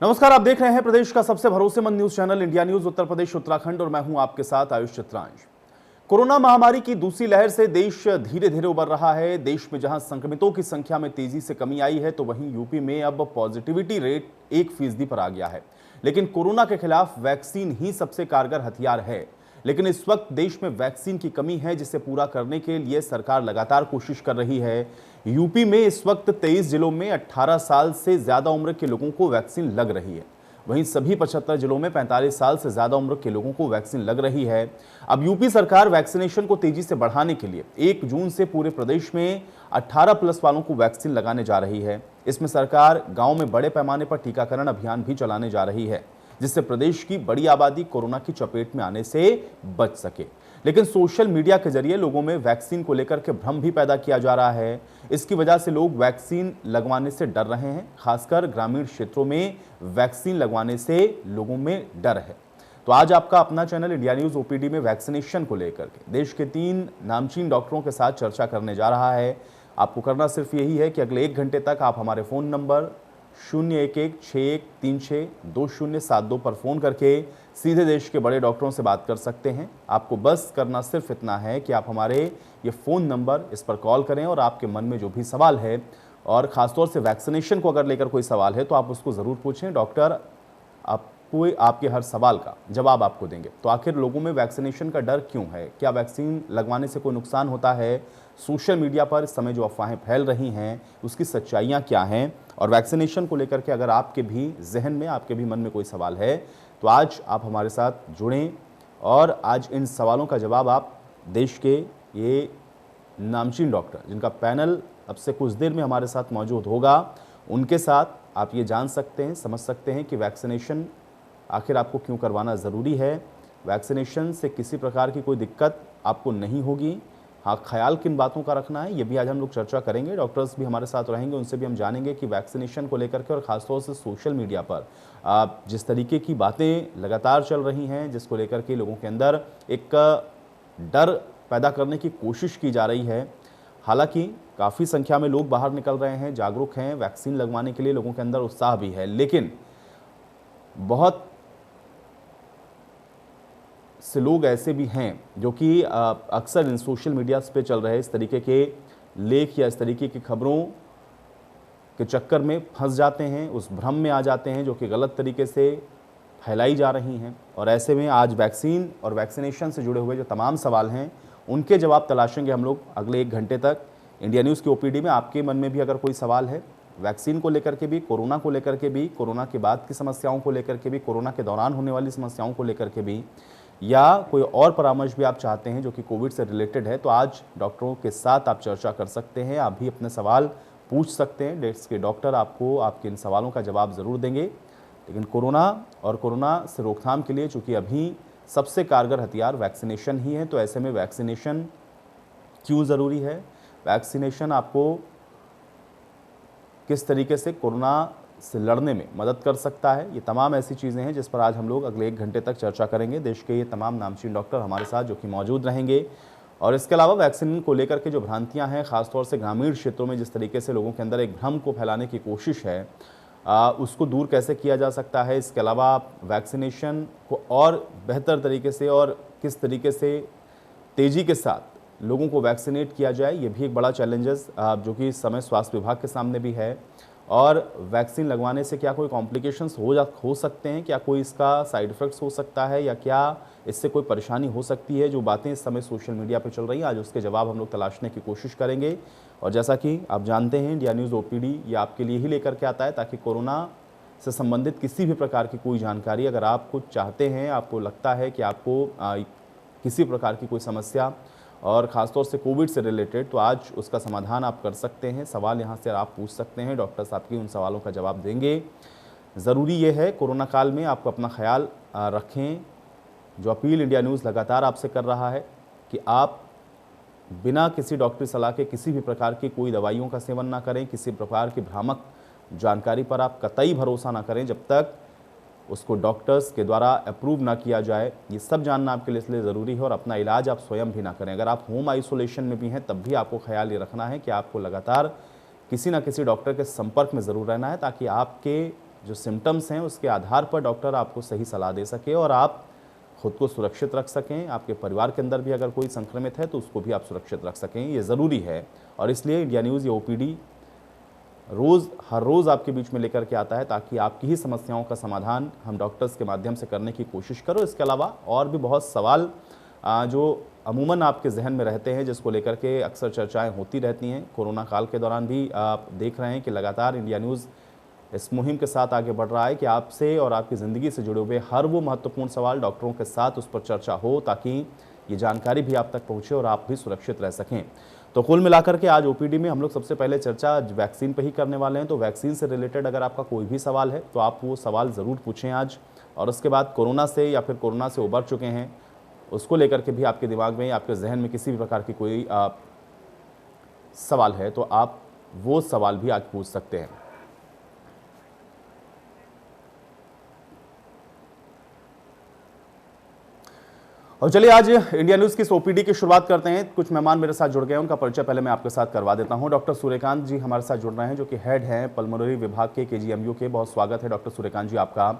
नमस्कार, आप देख रहे हैं प्रदेश का सबसे भरोसेमंद news channel India news Uttar Pradesh Uttarakhand और मैं हूं आपके साथ आयुष चित्रांश। कोरोना महामारी की दूसरी लहर से देश धीरे धीरे उबर रहा है। देश में जहां संक्रमितों की संख्या में तेजी से कमी आई है तो वहीं यूपी में अब पॉजिटिविटी रेट 1% पर आ गया है। लेकिन कोरोना के खिलाफ वैक्सीन ही सबसे कारगर हथियार है। लेकिन इस वक्त देश में वैक्सीन की कमी है, जिसे पूरा करने के लिए सरकार लगातार कोशिश कर रही है। यूपी में इस वक्त 23 जिलों में 18 साल से ज्यादा उम्र के लोगों को वैक्सीन लग रही है। वहीं सभी 75 जिलों में 45 साल से ज्यादा उम्र के लोगों को वैक्सीन लग रही है। अब यूपी सरकार वैक्सीनेशन को तेजी से बढ़ाने के लिए 1 जून से पूरे प्रदेश में 18+ वालों को वैक्सीन लगाने जा रही है। इसमें सरकार गांव में बड़े पैमाने पर टीकाकरण अभियान भी चलाने जा रही है, जिससे प्रदेश की बड़ी आबादी कोरोना की चपेट में आने से बच सके। लेकिन सोशल मीडिया के जरिए लोगों में वैक्सीन को लेकर के भ्रम भी पैदा किया जा रहा है। इसकी वजह से लोग वैक्सीन लगवाने से डर रहे हैं। खासकर ग्रामीण क्षेत्रों में वैक्सीन लगवाने से लोगों में डर है। तो आज आपका अपना चैनल इंडिया न्यूज ओपीडी में वैक्सीनेशन को लेकर के देश के 3 नामचीन डॉक्टरों के साथ चर्चा करने जा रहा है। आपको करना सिर्फ यही है कि अगले 1 घंटे तक आप हमारे फोन नंबर 011-6136-2072 पर फोन करके सीधे देश के बड़े डॉक्टरों से बात कर सकते हैं। आपको बस करना सिर्फ इतना है कि आप हमारे ये फ़ोन नंबर इस पर कॉल करें और आपके मन में जो भी सवाल है, और ख़ासतौर से वैक्सीनेशन को अगर लेकर कोई सवाल है तो आप उसको ज़रूर पूछें। डॉक्टर आपको आपके हर सवाल का जवाब आपको देंगे। तो आखिर लोगों में वैक्सीनेशन का डर क्यों है? क्या वैक्सीन लगवाने से कोई नुकसान होता है? सोशल मीडिया पर इस समय जो अफवाहें फैल रही हैं उसकी सच्चाइयाँ क्या हैं? और वैक्सीनेशन को लेकर के अगर आपके भी जहन में, आपके भी मन में कोई सवाल है तो आज आप हमारे साथ जुड़ें और आज इन सवालों का जवाब आप देश के ये नामचीन डॉक्टर, जिनका पैनल अब से कुछ देर में हमारे साथ मौजूद होगा, उनके साथ आप ये जान सकते हैं, समझ सकते हैं कि वैक्सीनेशन आखिर आपको क्यों करवाना ज़रूरी है। वैक्सीनेशन से किसी प्रकार की कोई दिक्कत आपको नहीं होगी। हाँ, ख्याल किन बातों का रखना है ये भी आज हम लोग चर्चा करेंगे। डॉक्टर्स भी हमारे साथ रहेंगे, उनसे भी हम जानेंगे कि वैक्सीनेशन को लेकर के और ख़ासतौर से सोशल मीडिया पर जिस तरीके की बातें लगातार चल रही हैं, जिसको लेकर के लोगों के अंदर एक डर पैदा करने की कोशिश की जा रही है। हालांकि काफ़ी संख्या में लोग बाहर निकल रहे हैं, जागरूक हैं, वैक्सीन लगवाने के लिए लोगों के अंदर उत्साह भी है। लेकिन बहुत से लोग ऐसे भी हैं जो कि अक्सर इन सोशल मीडिया पे चल रहे इस तरीके के लेख या इस तरीके की खबरों के चक्कर में फंस जाते हैं, उस भ्रम में आ जाते हैं जो कि गलत तरीके से फैलाई जा रही हैं। और ऐसे में आज वैक्सीन और वैक्सीनेशन से जुड़े हुए जो तमाम सवाल हैं उनके जवाब तलाशेंगे हम लोग अगले 1 घंटे तक इंडिया न्यूज़ की ओपीडी में। आपके मन में भी अगर कोई सवाल है वैक्सीन को लेकर के भी, कोरोना को लेकर के भी, कोरोना के बाद की समस्याओं को लेकर के भी, कोरोना के दौरान होने वाली समस्याओं को लेकर के भी, या कोई और परामर्श भी आप चाहते हैं जो कि कोविड से रिलेटेड है, तो आज डॉक्टरों के साथ आप चर्चा कर सकते हैं। आप भी अपने सवाल पूछ सकते हैं। डेस्क के डॉक्टर आपको आपके इन सवालों का जवाब ज़रूर देंगे। लेकिन कोरोना और कोरोना से रोकथाम के लिए चूँकि अभी सबसे कारगर हथियार वैक्सीनेशन ही है, तो ऐसे में वैक्सीनेशन क्यों ज़रूरी है, वैक्सीनेशन आपको किस तरीके से कोरोना से लड़ने में मदद कर सकता है, ये तमाम ऐसी चीज़ें हैं जिस पर आज हम लोग अगले 1 घंटे तक चर्चा करेंगे। देश के ये तमाम नामचीन डॉक्टर हमारे साथ जो कि मौजूद रहेंगे। और इसके अलावा वैक्सीन को लेकर के जो भ्रांतियां हैं, ख़ासतौर से ग्रामीण क्षेत्रों में जिस तरीके से लोगों के अंदर एक भ्रम को फैलाने की कोशिश है, उसको दूर कैसे किया जा सकता है। इसके अलावा वैक्सीनेशन को और बेहतर तरीके से और किस तरीके से तेज़ी के साथ लोगों को वैक्सीनेट किया जाए, ये भी एक बड़ा चैलेंजेस जो कि इस समय स्वास्थ्य विभाग के सामने भी है। और वैक्सीन लगवाने से क्या कोई कॉम्प्लिकेशंस हो सकते हैं, क्या कोई इसका साइड इफ़ेक्ट्स हो सकता है, या क्या इससे कोई परेशानी हो सकती है, जो बातें इस समय सोशल मीडिया पे चल रही हैं, आज उसके जवाब हम लोग तलाशने की कोशिश करेंगे। और जैसा कि आप जानते हैं इंडिया न्यूज़ ओपीडी ये आपके लिए ही लेकर के आता है, ताकि कोरोना से संबंधित किसी भी प्रकार की कोई जानकारी अगर आप कुछ चाहते हैं, आपको लगता है कि आपको किसी प्रकार की कोई समस्या और ख़ासतौर से कोविड से रिलेटेड, तो आज उसका समाधान आप कर सकते हैं। सवाल यहाँ से आप पूछ सकते हैं, डॉक्टर साहब की उन सवालों का जवाब देंगे। ज़रूरी ये है कोरोना काल में आपको अपना ख्याल रखें। जो अपील इंडिया न्यूज़ लगातार आपसे कर रहा है कि आप बिना किसी डॉक्टरी सलाह के किसी भी प्रकार की कोई दवाइयों का सेवन ना करें, किसी प्रकार की भ्रामक जानकारी पर आप कतई भरोसा ना करें जब तक उसको डॉक्टर्स के द्वारा अप्रूव ना किया जाए। ये सब जानना आपके लिए इसलिए ज़रूरी है। और अपना इलाज आप स्वयं भी ना करें। अगर आप होम आइसोलेशन में भी हैं तब भी आपको ख्याल ये रखना है कि आपको लगातार किसी न किसी डॉक्टर के संपर्क में ज़रूर रहना है, ताकि आपके जो सिम्टम्स हैं उसके आधार पर डॉक्टर आपको सही सलाह दे सके और आप खुद को सुरक्षित रख सकें। आपके परिवार के अंदर भी अगर कोई संक्रमित है तो उसको भी आप सुरक्षित रख सकें, ये ज़रूरी है। और इसलिए इंडिया न्यूज़ ये ओपीडी हर रोज़ आपके बीच में लेकर के आता है ताकि आपकी ही समस्याओं का समाधान हम डॉक्टर्स के माध्यम से करने की कोशिश करो। इसके अलावा और भी बहुत सवाल जो अमूमन आपके जहन में रहते हैं, जिसको लेकर के अक्सर चर्चाएं होती रहती हैं। कोरोना काल के दौरान भी आप देख रहे हैं कि लगातार इंडिया न्यूज़ इस मुहिम के साथ आगे बढ़ रहा है कि आपसे और आपकी ज़िंदगी से जुड़े हुए हर वो महत्वपूर्ण सवाल डॉक्टरों के साथ उस पर चर्चा हो, ताकि ये जानकारी भी आप तक पहुँचे और आप भी सुरक्षित रह सकें। तो कुल मिलाकर के आज ओपीडी में हम लोग सबसे पहले चर्चा वैक्सीन पे ही करने वाले हैं। तो वैक्सीन से रिलेटेड अगर आपका कोई भी सवाल है तो आप वो सवाल ज़रूर पूछें आज। और उसके बाद कोरोना से या फिर कोरोना से उबर चुके हैं उसको लेकर के भी आपके दिमाग में, आपके जहन में किसी भी प्रकार की कोई सवाल है तो आप वो सवाल भी आज पूछ सकते हैं। और चलिए आज इंडिया न्यूज़ की इस ओपीडी की शुरुआत करते हैं। कुछ मेहमान मेरे साथ जुड़ गए हैं, उनका परिचय पहले मैं आपके साथ करवा देता हूं। डॉक्टर सूर्यकांत जी हमारे साथ जुड़ रहे हैं, जो कि हेड हैं पल्मोनरी विभाग के केजीएमयू के। बहुत स्वागत है डॉक्टर सूर्यकांत जी आपका।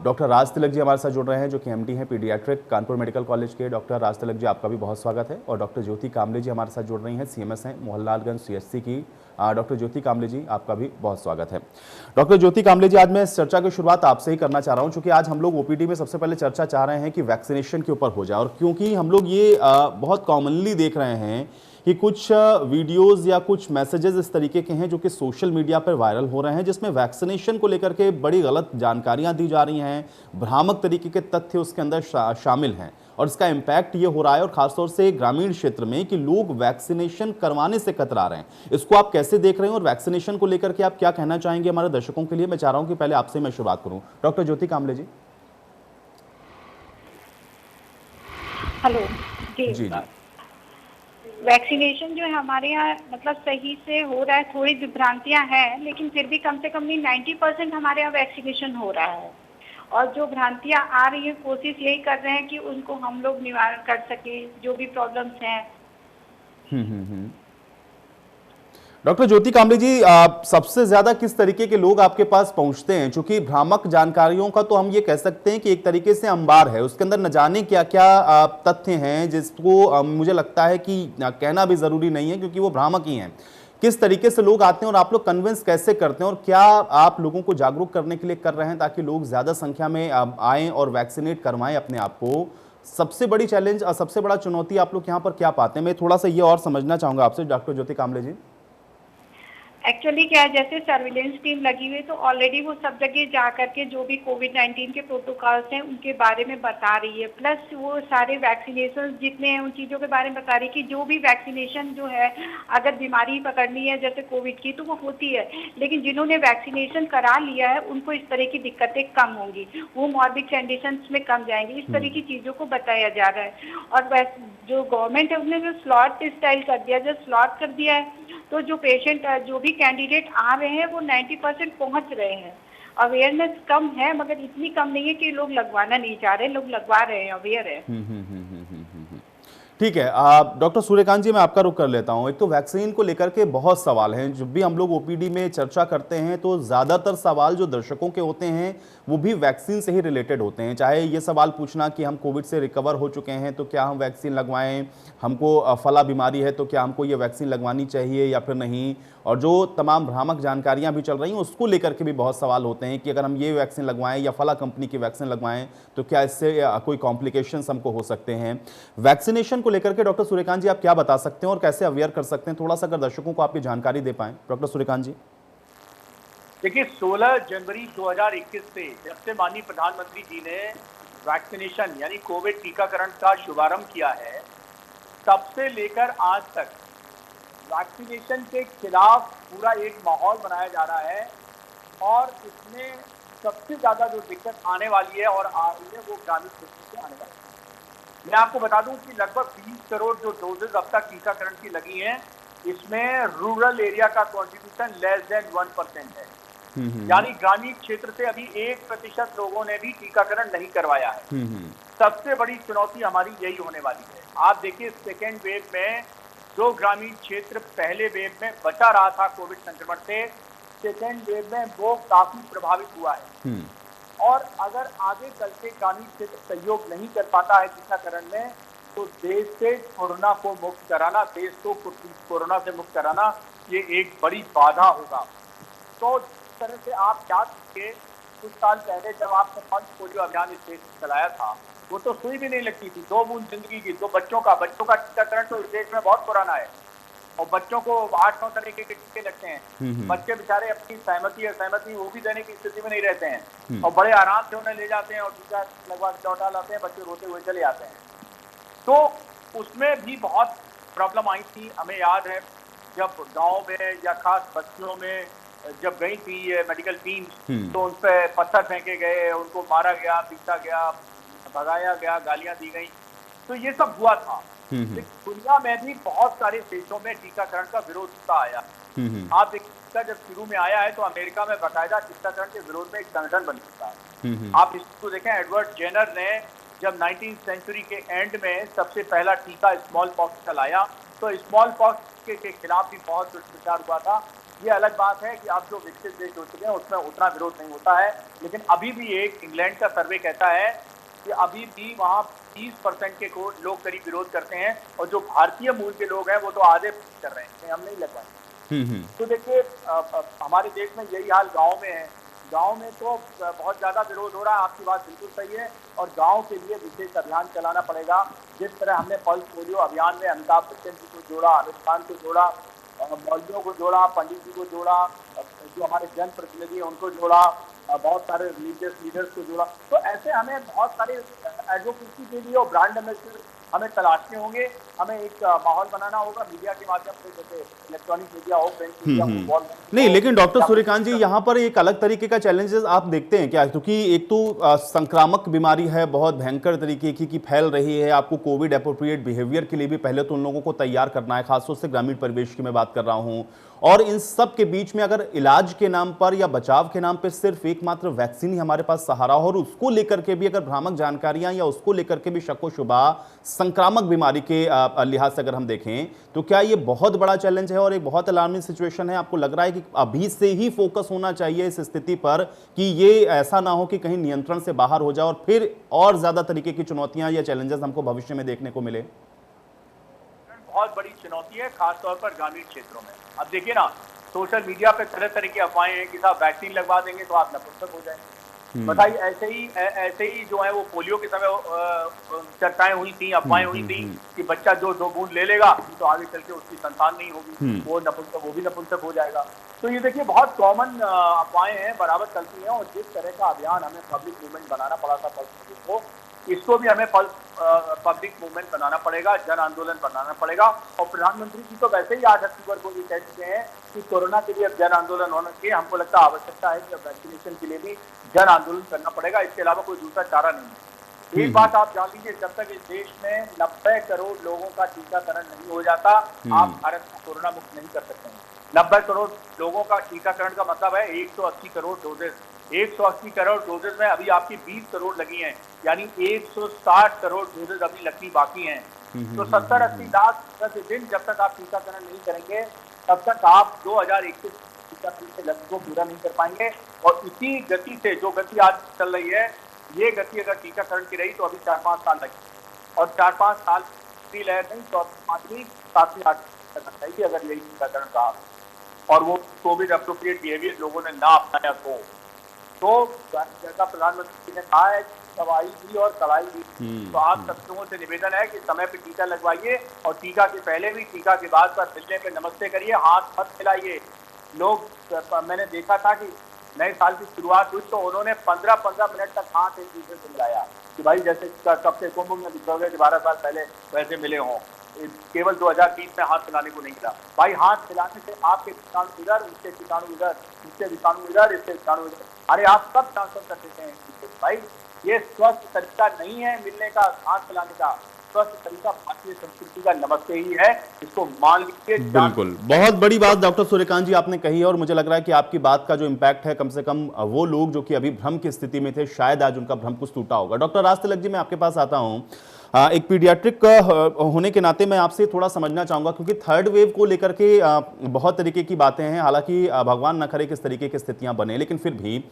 डॉक्टर राज तिलक जी हमारे साथ जुड़ रहे हैं, जो कि एमडी हैं पीडियाट्रिक कानपुर मेडिकल कॉलेज के। डॉक्टर राज तिलक जी आपका भी बहुत स्वागत है। और डॉक्टर ज्योति कामले जी हमारे साथ जुड़ रही हैं, सीएमएस हैं मोहनलालगंज सीएचसी की। डॉक्टर ज्योति कामले जी आपका भी बहुत स्वागत है। डॉक्टर ज्योति कामले जी, आज मैं इस चर्चा की शुरुआत आपसे ही करना चाह रहा हूं, क्योंकि आज हम लोग ओपीडी में सबसे पहले चर्चा चाह रहे हैं कि वैक्सीनेशन के ऊपर हो जाए। और क्योंकि हम लोग ये बहुत कॉमनली देख रहे हैं कि कुछ वीडियोस या कुछ मैसेजेस इस तरीके के हैं जो कि सोशल मीडिया पर वायरल हो रहे हैं, जिसमें वैक्सीनेशन को लेकर के बड़ी गलत जानकारियां दी जा रही हैं, भ्रामक तरीके के तथ्य उसके अंदर शामिल हैं। और इसका इम्पैक्ट ये हो रहा है, और खासतौर से ग्रामीण क्षेत्र में, कि लोग वैक्सीनेशन करवाने से कतरा रहे हैं। इसको आप कैसे देख रहे हैं और वैक्सीनेशन को लेकर के आप क्या कहना चाहेंगे हमारे दर्शकों के लिए? मैं चाह रहा हूं कि पहले आपसे मैं शुरुआत करूं, डॉक्टर ज्योति कामले जी। हेलो जी। जी। वैक्सीनेशन जो है हमारे यहाँ मतलब सही से हो रहा है, थोड़ी विभ्रांतियां हैं, लेकिन फिर भी कम से कम नहीं 90% हमारे यहाँ वैक्सीनेशन हो रहा है। और जो भ्रांतियां आ रही है, कोशिश यही कर रहे हैं कि उनको हम लोग निवारण कर सके, जो भी प्रॉब्लम्स हैं। डॉक्टर ज्योति कामले जी, सबसे ज्यादा किस तरीके के लोग आपके पास पहुंचते हैं? क्योंकि भ्रामक जानकारियों का तो हम ये कह सकते हैं कि एक तरीके से अंबार है, उसके अंदर न जाने क्या क्या तथ्य हैं, जिसको मुझे लगता है कि कहना भी जरूरी नहीं है, क्योंकि वो भ्रामक ही हैं। किस तरीके से लोग आते हैं और आप लोग कन्विंस कैसे करते हैं, और क्या आप लोगों को जागरूक करने के लिए कर रहे हैं ताकि लोग ज्यादा संख्या में आएं और वैक्सीनेट करवाएं अपने आप को? सबसे बड़ी चैलेंज और सबसे बड़ा चुनौती आप लोग यहाँ पर क्या पाते हैं? मैं थोड़ा सा ये और समझना चाहूंगा आपसे, डॉक्टर ज्योति कामले जी। एक्चुअली क्या है, जैसे सर्विलेंस टीम लगी हुई है, तो ऑलरेडी वो सब जगह जा करके जो भी कोविड-19 के प्रोटोकॉल्स हैं उनके बारे में बता रही है। प्लस वो सारे वैक्सीनेशन जितने हैं उन चीज़ों के बारे में बता रही है कि जो भी वैक्सीनेशन जो है, अगर बीमारी पकड़नी है जैसे कोविड की तो वो होती है, लेकिन जिन्होंने वैक्सीनेशन करा लिया है उनको इस तरह की दिक्कतें कम होंगी, वो मॉर्बिड कंडीशंस में कम जाएंगी। इस तरह की चीज़ों को बताया जा रहा है। और वैसे जो गवर्नमेंट है उसने जो स्लॉट स्टाइल कर दिया, जो स्लॉट कर दिया है, तो जो पेशेंट जो भी कैंडिडेट आ रहे हैं वो 90% पहुंच रहे हैं। अवेयरनेस कम है, मगर इतनी कम नहीं है कि लोग लगवाना नहीं चाह रहे, लोग लगवा रहे हैं, अवेयर है। ठीक है। डॉक्टर सूर्यकांत जी, मैं आपका रुख कर लेता हूं। एक तो वैक्सीन को लेकर के बहुत सवाल हैं, जब भी हम लोग ओपीडी में चर्चा करते हैं तो ज़्यादातर सवाल जो दर्शकों के होते हैं वो भी वैक्सीन से ही रिलेटेड होते हैं। चाहे ये सवाल पूछना कि हम कोविड से रिकवर हो चुके हैं तो क्या हम वैक्सीन लगवाएं, हमको फला बीमारी है तो क्या हमको ये वैक्सीन लगवानी चाहिए या फिर नहीं, और जो तमाम भ्रामक जानकारियां भी चल रही हैं उसको लेकर के भी बहुत सवाल होते हैं कि अगर हम ये वैक्सीन लगवाएं या फला कंपनी की वैक्सीन लगवाएं तो क्या इससे कोई कॉम्प्लिकेशंस हमको हो सकते हैं। वैक्सीनेशन को लेकर के डॉक्टर सूर्यकांत जी आप क्या बता सकते हैं और कैसे अवेयर कर सकते हैं? थोड़ा सा अगर दर्शकों को आप ये जानकारी दे पाएं, डॉक्टर सूर्यकांत जी। देखिए, 16 जनवरी 2021 से जब से माननीय प्रधानमंत्री जी ने वैक्सीनेशन यानी कोविड टीकाकरण का शुभारंभ किया है, तब से लेकर आज तक वैक्सीनेशन के खिलाफ पूरा एक माहौल बनाया जा रहा है। और इसमें सबसे ज्यादा जो दिक्कत आने वाली है और आ रही है वो ग्रामीण क्षेत्र से आने वाली है। मैं आपको बता दूं कि लगभग 20 करोड़ जो डोजेज अब तक टीकाकरण की लगी हैं, इसमें रूरल एरिया का कॉन्ट्रीब्यूशन लेस देन 1% है। यानी ग्रामीण क्षेत्र से अभी 1% लोगों ने भी टीकाकरण नहीं करवाया है। सबसे बड़ी चुनौती हमारी यही होने वाली है। आप देखिए, सेकेंड वेव में जो ग्रामीण क्षेत्र पहले वेव में बचा रहा था कोविड संक्रमण से, सेकेंड वेव में वो काफी प्रभावित हुआ है। और अगर आगे चल के ग्रामीण क्षेत्र सहयोग नहीं कर पाता है टीकाकरण में, तो देश से कोरोना को मुक्त कराना, देश को कोरोना से मुक्त कराना, ये एक बड़ी बाधा होगा। तो जिस तरह से आप याद कीजिए, कुछ साल पहले जब आपने पल्स पोलियो अभियान इस देश में चलाया था, वो तो सुई भी नहीं लगती थी, 2 बूंद जिंदगी की, तो बच्चों का टीकाकरण तो इस देश में बहुत पुराना है और बच्चों को 8-9 तरह के टीके लगते हैं। बच्चे बेचारे अपनी सहमति वो भी देने की स्थिति में नहीं रहते हैं और बड़े आराम से उन्हें ले जाते हैं और टीका लगवा के लौटा लाते हैं, बच्चे रोते हुए चले आते हैं। तो उसमें भी बहुत प्रॉब्लम आई थी। हमें याद है जब गाँव में या खास बस्तियों में जब गई थी ये मेडिकल टीम, तो उन पर पत्थर फेंके गए, उनको मारा गया, पीटा गया, भगाया गया, गालियां दी गई, तो ये सब हुआ था। दुनिया में भी बहुत सारे देशों में टीकाकरण का विरोध होता आया। आप देखिएगा जब शुरू में आया है तो अमेरिका में बाकायदा टीकाकरण के विरोध में एक संगठन बन चुका है। आप इसको देखें, एडवर्ड जेनर ने जब 19वीं सेंचुरी के एंड में सबसे पहला टीका स्मॉल पॉक्स का लाया, तो स्मॉल पॉक्स के खिलाफ भी बहुत दुष्प्रचार हुआ था। ये अलग बात है कि अब जो विकसित देश हो चुके हैं उसमें उतना विरोध नहीं होता है, लेकिन अभी भी एक इंग्लैंड का सर्वे कहता है कि अभी भी वहाँ 30% के लोग करीब विरोध करते हैं और जो भारतीय मूल के लोग हैं वो तो आधे कर रहे हैं, हम नहीं लगवाएंगे। तो देखिए हमारे देश में यही हाल गाँव में है। गाँव में तो बहुत ज़्यादा विरोध हो रहा है, आपकी बात बिल्कुल सही है, और गाँव के लिए विशेष अभियान चलाना पड़ेगा। जिस तरह हमने पल्स पोलियो अभियान में अमिताभ बच्चन जी को जोड़ा, आमिर खान को जोड़ा, मौलवियों को जोड़ा, पंडित जी को जोड़ा, जो हमारे जनप्रतिनिधि हैं उनको जोड़ा, बहुत सारे रिलीजियस लीडर्स को जोड़ा, तो ऐसे हमें बहुत सारे एडवोकेसी के लिए और ब्रांड एम्बेसडर हमें तलाशने होंगे। हमें एक माहौल बनाना होगा मीडिया के माध्यम से, जैसे इलेक्ट्रॉनिक मीडिया हो, प्रिंट मीडिया हो। नहीं, लेकिन डॉक्टर सूर्यकांत जी, यहाँ पर एक अलग तरीके का चैलेंजेस आप देखते हैं क्या? क्योंकि एक तो संक्रामक बीमारी है, बहुत भयंकर तरीके की फैल रही है, आपको कोविड एप्रोप्रिएट बिहेवियर के लिए भी पहले तो उन लोगों को तैयार करना है, खासतौर से ग्रामीण परिवेश की मैं बात कर रहा हूँ, और इन सब के बीच में अगर इलाज के नाम पर या बचाव के नाम पर सिर्फ एकमात्र वैक्सीन ही हमारे पास सहारा हो, और उसको लेकर के भी अगर भ्रामक जानकारियां या उसको लेकर के भी शक व शुबा संक्रामक बीमारी के लिहाज से अगर हम देखें, तो क्या ये बहुत बड़ा चैलेंज है और एक बहुत अलार्मिंग सिचुएशन है? आपको लग रहा है कि अभी से ही फोकस होना चाहिए इस स्थिति पर कि ये ऐसा ना हो कि कहीं नियंत्रण से बाहर हो जाए और फिर और ज्यादा तरीके की चुनौतियां या चैलेंजेस हमको भविष्य में देखने को मिले? बहुत बड़ी चुनौती है, खासतौर पर ग्रामीण क्षेत्रों में। अब देखिए ना, सोशल मीडिया पे तरह तरह की अफवाहें हैं कि साहब वैक्सीन लगवा देंगे तो आप नपुंसक हो जाएंगे। बताइए, ऐसे ही जो है वो पोलियो के समय चर्चाएं हुई थी, अफवाहें हुई थी कि बच्चा जो 2 बूंद ले लेगा तो आगे चल के उसकी संतान नहीं होगी, वो भी नपुंसक हो जाएगा। तो ये देखिए बहुत कॉमन अफवाहें हैं, बराबर चलती हैं। और जिस तरह का अभियान हमें पब्लिक मूवमेंट बनाना पड़ा था पल्स को, इसको भी हमें पब्लिक मूवमेंट बनाना पड़ेगा, जन आंदोलन बनाना पड़ेगा। और प्रधानमंत्री जी तो वैसे ही 8 अक्टूबर को ये कह चुके हैं कि कोरोना के लिए अब जन आंदोलन होना चाहिए। हमको लगता है आवश्यकता है कि अब वैक्सीनेशन के लिए भी जन आंदोलन करना पड़ेगा, इसके अलावा कोई दूसरा चारा नहीं है। एक बात आप जान लीजिए, जब तक इस देश में 90 करोड़ लोगों का टीकाकरण नहीं हो जाता, आप भारत को कोरोना मुक्त नहीं कर सकते हैं। 90 करोड़ लोगों का टीकाकरण का मतलब है 180 करोड़ डोजेस। 180 करोड़ डोजेज में अभी आपकी 20 करोड़ लगी हैं, यानी 160 करोड़ डोजेज अभी लगनी बाकी हैं। तो 70-80 लाख प्रतिदिन जब तक आप टीकाकरण नहीं करेंगे, तब तक आप 2021 टीकाकरण के लक्ष्य को पूरा नहीं कर पाएंगे। और इसी गति से, जो गति आज चल रही है, ये गति अगर टीकाकरण की रही तो अभी 4-5 साल लगेंगे, और 4-5 साल की लहर नहीं तो 5वीं 7वीं 8वीं तक चाहिए अगर यही टीकाकरण रहा और वो कोविड एप्रोप्रिएट बिहेवियर लोगों ने ना अपनाया। तो जैसा प्रधानमंत्री जी ने कहा है, दवाई भी और कड़ाई भी। तो आप सब लोगों से निवेदन है कि समय पे टीका लगवाइए, और टीका के पहले भी, टीका के बाद पर मिलने पे नमस्ते करिए, हाथ मत मिलाइए। लोग, मैंने देखा था कि नए साल की शुरुआत हुई तो उन्होंने 15-15 मिनट तक हाथ एक दूसरे से मिलाया कि भाई जैसे कब से कुंभ में बिछोगे 12 साल पहले वैसे मिले हों। केवल 2020 में हाथ मिलाने को नहीं मिला। भाई हाथ मिलाने से आपके कीटाणु इधर, उसके कीटाणु इधर, इससे विषाणु इधर, इससे विषाणु इधर, अरे आप सब ट्रांसफर कर देते हैं। भाई ये स्वस्थ तरीका नहीं है मिलने का, हाथ मिलाने का। स्वस्थ तरीका भारतीय संस्कृति का नमस्ते ही है, इसको मान लीजिए। बिल्कुल, बहुत बड़ी बात डॉक्टर सूर्यकांत जी आपने कही है, और मुझे लग रहा है कि आपकी बात का जो इम्पैक्ट है, कम से कम वो लोग जो कि अभी भ्रम की स्थिति में थे, शायद आज उनका भ्रम कुछ टूटा होगा। डॉक्टर राज तिलक जी, मैं आपके पास आता हूं। एक पीडियाट्रिक होने के नाते मैं आपसे थोड़ा समझना चाहूंगा, क्योंकि थर्ड वेव को लेकर के बहुत तरीके की बातें हैं। हालांकि भगवान न करे किस तरीके की स्थितियां बने, लेकिन फिर भी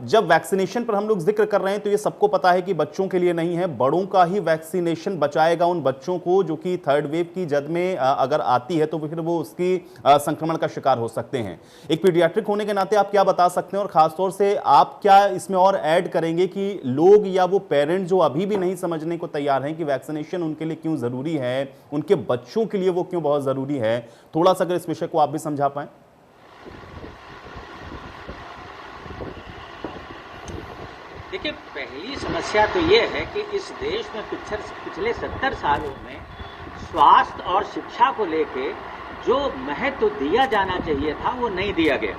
जब वैक्सीनेशन पर हम लोग जिक्र कर रहे हैं तो ये सबको पता है कि बच्चों के लिए नहीं है, बड़ों का ही वैक्सीनेशन बचाएगा उन बच्चों को जो कि थर्ड वेव की जद में अगर आती है तो फिर वो उसकी संक्रमण का शिकार हो सकते हैं। एक पीडियाट्रिक होने के नाते आप क्या बता सकते हैं, और खासतौर से आप क्या इसमें और ऐड करेंगे कि लोग या वो पेरेंट जो अभी भी नहीं समझने को तैयार हैं कि वैक्सीनेशन उनके लिए क्यों जरूरी है, उनके बच्चों के लिए वो क्यों बहुत जरूरी है, थोड़ा सा अगर इस विषय को आप भी समझा पाएं। देखिए, पहली समस्या तो ये है कि इस देश में पिछले 70 सालों में स्वास्थ्य और शिक्षा को लेके जो महत्व दिया जाना चाहिए था वो नहीं दिया गया।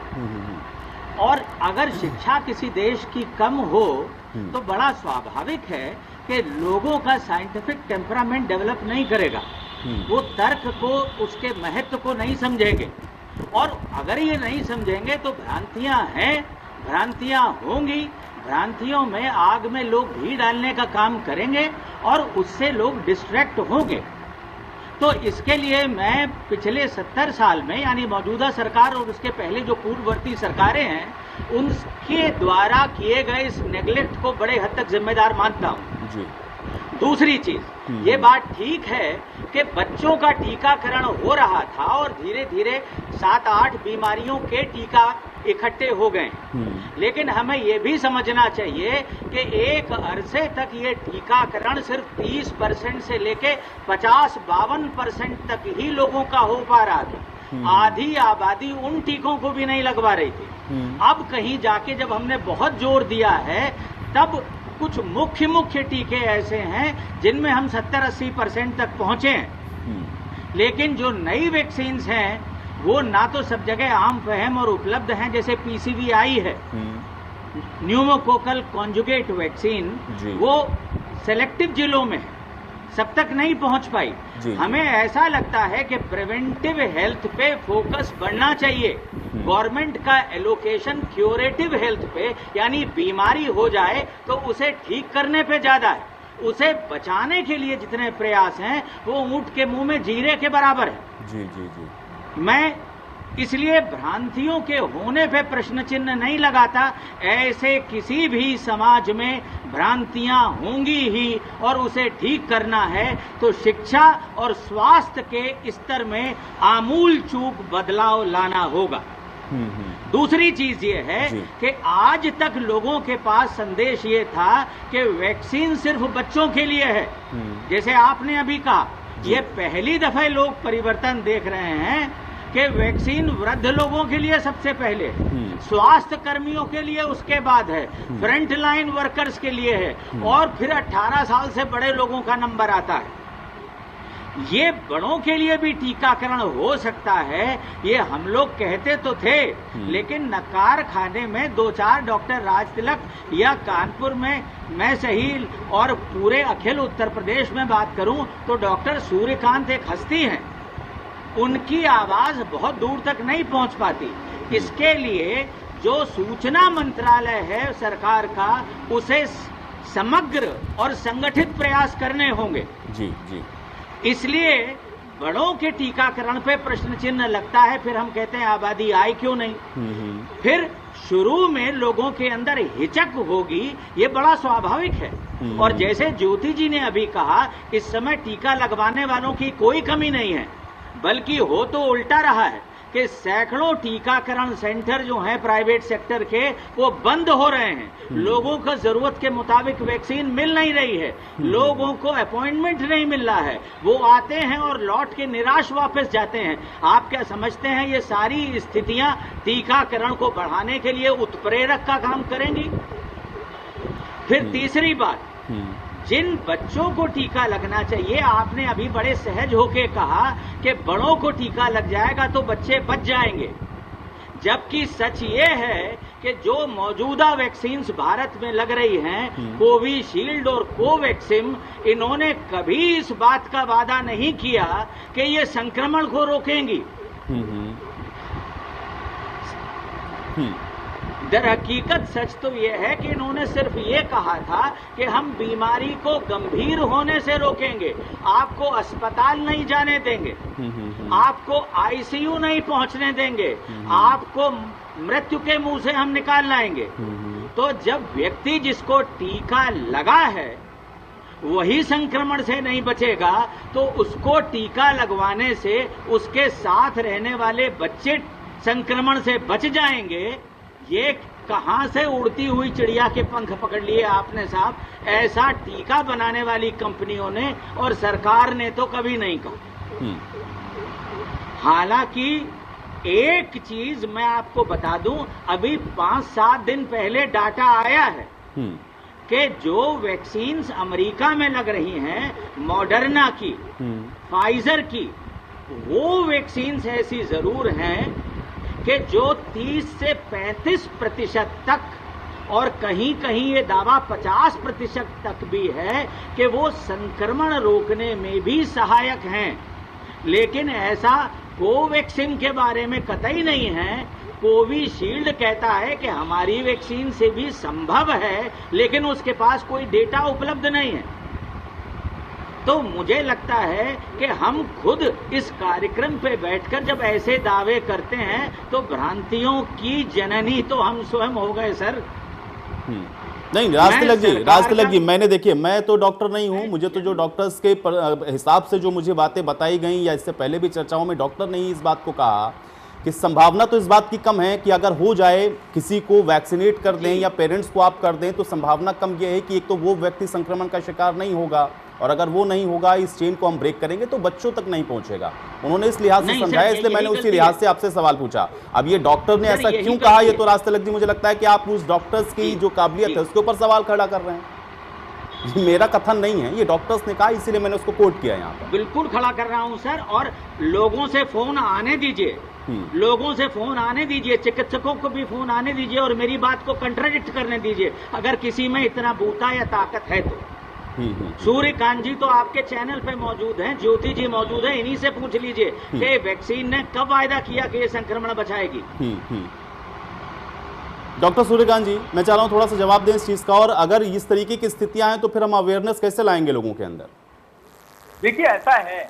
और अगर शिक्षा किसी देश की कम हो तो बड़ा स्वाभाविक है कि लोगों का साइंटिफिक टेम्परामेंट डेवलप नहीं करेगा, वो तर्क को, उसके महत्व को नहीं समझेंगे। और अगर ये नहीं समझेंगे तो भ्रांतियां हैं, भ्रांतियां होंगी, भ्रांतियों में आग में लोग घी डालने का काम करेंगे और उससे लोग डिस्ट्रैक्ट होंगे। तो इसके लिए मैं पिछले 70 साल में, यानी मौजूदा सरकार और उसके पहले जो पूर्ववर्ती सरकारें हैं, उनके द्वारा किए गए इस नेग्लेक्ट को बड़े हद तक जिम्मेदार मानता हूं जी। दूसरी चीज, ये बात ठीक है कि बच्चों का टीकाकरण हो रहा था और धीरे धीरे 7-8 बीमारियों के टीका इकट्ठे हो गए, लेकिन हमें यह भी समझना चाहिए कि एक अरसे तक ये टीकाकरण सिर्फ 30% से लेके 50-52% तक ही लोगों का हो पा रहा था। आधी आबादी उन टीकों को भी नहीं लगवा रही थी। अब कहीं जाके जब हमने बहुत जोर दिया है, तब कुछ मुख्य टीके ऐसे हैं जिनमें हम 70-80% तक पहुंचे हैं। लेकिन जो नई वैक्सीन्स हैं वो ना तो सब जगह आम फहम और उपलब्ध हैं, जैसे पीसीवी आई है, न्यूमोकोकल कॉन्जुगेट वैक्सीन, वो सेलेक्टिव जिलों में है, सब तक नहीं पहुंच पाई। हमें ऐसा लगता है कि प्रिवेंटिव हेल्थ पे फोकस बढ़ना चाहिए। गवर्नमेंट का एलोकेशन क्यूरेटिव हेल्थ पे, यानी बीमारी हो जाए तो उसे ठीक करने पे ज्यादा है। उसे बचाने के लिए जितने प्रयास हैं वो ऊंट के मुंह में जीरे के बराबर है। जी जी जी। मैं इसलिए भ्रांतियों के होने पे प्रश्न चिन्ह नहीं लगाता। ऐसे किसी भी समाज में भ्रांतियां होंगी ही, और उसे ठीक करना है तो शिक्षा और स्वास्थ्य के स्तर में आमूल चूक बदलाव लाना होगा। दूसरी चीज ये है कि आज तक लोगों के पास संदेश ये था कि वैक्सीन सिर्फ बच्चों के लिए है। जैसे आपने अभी कहा, ये पहली दफा लोग परिवर्तन देख रहे हैं कि वैक्सीन वृद्ध लोगों के लिए सबसे पहले, स्वास्थ्य कर्मियों के लिए उसके बाद है, फ्रंट लाइन वर्कर्स के लिए है, और फिर 18 साल से बड़े लोगों का नंबर आता है। ये बड़ों के लिए भी टीकाकरण हो सकता है, ये हम लोग कहते तो थे, लेकिन नकार खाने में 2-4 डॉक्टर राज तिलक या कानपुर में मैं सही और पूरे अखिल उत्तर प्रदेश में बात करूं तो डॉक्टर सूर्यकांत एक हस्ती हैं, उनकी आवाज बहुत दूर तक नहीं पहुंच पाती। इसके लिए जो सूचना मंत्रालय है सरकार का, उसे समग्र और संगठित प्रयास करने होंगे। जी जी। इसलिए बड़ों के टीकाकरण पे प्रश्न चिन्ह लगता है, फिर हम कहते हैं आबादी आई क्यों नहीं। फिर शुरू में लोगों के अंदर हिचक होगी, ये बड़ा स्वाभाविक है। और जैसे ज्योति जी ने अभी कहा, इस समय टीका लगवाने वालों की कोई कमी नहीं है, बल्कि हो तो उल्टा रहा है कि सैकड़ों टीकाकरण सेंटर जो हैं प्राइवेट सेक्टर के, वो बंद हो रहे हैं। लोगों को जरूरत के मुताबिक वैक्सीन मिल नहीं रही है, लोगों को अपॉइंटमेंट नहीं मिल रहा है, वो आते हैं और लौट के निराश वापस जाते हैं। आप क्या समझते हैं ये सारी स्थितियां टीकाकरण को बढ़ाने के लिए उत्प्रेरक का काम करेंगी? फिर तीसरी बात, जिन बच्चों को टीका लगना चाहिए, आपने अभी बड़े सहज होके कहा कि बड़ों को टीका लग जाएगा तो बच्चे बच जाएंगे, जबकि सच ये है कि जो मौजूदा वैक्सीन्स भारत में लग रही हैं, कोविशील्ड और कोवैक्सिन, इन्होंने कभी इस बात का वादा नहीं किया कि ये संक्रमण को रोकेंगी। दर हकीकत सच तो यह है कि इन्होंने सिर्फ ये कहा था कि हम बीमारी को गंभीर होने से रोकेंगे, आपको अस्पताल नहीं जाने देंगे, आपको आईसीयू नहीं पहुंचने देंगे, आपको मृत्यु के मुंह से हम निकाल लाएंगे। तो जब व्यक्ति जिसको टीका लगा है वही संक्रमण से नहीं बचेगा तो उसको टीका लगवाने से उसके साथ रहने वाले बच्चे संक्रमण से बच जाएंगे। ये कहां से उड़ती हुई चिड़िया के पंख पकड़ लिए आपने साहब? ऐसा टीका बनाने वाली कंपनियों ने और सरकार ने तो कभी नहीं कहा। हालांकि एक चीज मैं आपको बता दूं, अभी 5-7 दिन पहले डाटा आया है कि जो वैक्सीन्स अमेरिका में लग रही हैं, मॉडर्ना की, फाइजर की, वो वैक्सीन्स ऐसी जरूर हैं कि जो 30 से 35% तक, और कहीं कहीं ये दावा 50% तक भी है कि वो संक्रमण रोकने में भी सहायक हैं। लेकिन ऐसा कोवैक्सीन के बारे में कतई नहीं है। कोविशील्ड कहता है कि हमारी वैक्सीन से भी संभव है, लेकिन उसके पास कोई डेटा उपलब्ध नहीं है। तो मुझे लगता है कि हम खुद इस कार्यक्रम पे बैठकर जब ऐसे दावे करते हैं तो भ्रांतियों की जननी तो हम स्वयं हो गए सर। नहीं, राजतिलक जी, मैंने, देखिए, मैं तो डॉक्टर नहीं हूं, मुझे तो जो डॉक्टर्स के हिसाब से जो मुझे बातें बताई गई, या इससे पहले भी चर्चाओं में डॉक्टर ने ही इस बात को कहा कि संभावना तो इस बात की कम है कि अगर हो जाए, किसी को वैक्सीनेट कर दें या पेरेंट्स को आप कर दें, तो संभावना कम यह है कि एक तो वो व्यक्ति संक्रमण का शिकार नहीं होगा, और अगर वो नहीं होगा, इस चेन को हम ब्रेक करेंगे तो बच्चों तक नहीं पहुंचेगा। उन्होंने इस लिहाज से समझाया, इसलिए मैंने उसी लिहाज से आपसे सवाल पूछा। अब ये डॉक्टर ने ऐसा क्यों कहा, ये तो राजतिलक जी मुझे लगता है कि आप उस डॉक्टर्स की जो काबिलियत है उसके ऊपर सवाल खड़ा कर रहे हैं। ये मेरा कथन नहीं है, ये डॉक्टर्स ने कहा, इसीलिए मैंने उसको कोट किया यहाँ पर। बिल्कुल खड़ा कर रहा हूँ सर, और लोगों से फोन आने दीजिए, लोगों से फोन आने दीजिए, चिकित्सकों को भी फोन आने दीजिए और मेरी बात को कंट्राडिक्ट करने दीजिए, अगर किसी में इतना बूता या ताकत है तो। सूर्यकांत जी तो आपके चैनल पे मौजूद हैं, ज्योति जी मौजूद है, इन्हीं से पूछ लीजिए कि वैक्सीन ने कब वायदा किया कि ये संक्रमण बचाएगी। डॉक्टर सूर्यकांत जी, मैं चाह रहा हूं थोड़ा सा जवाब दें इस चीज का, और अगर इस तरीके की स्थितियां हैं तो फिर हम अवेयरनेस कैसे लाएंगे लोगों के अंदर? देखिए, ऐसा है,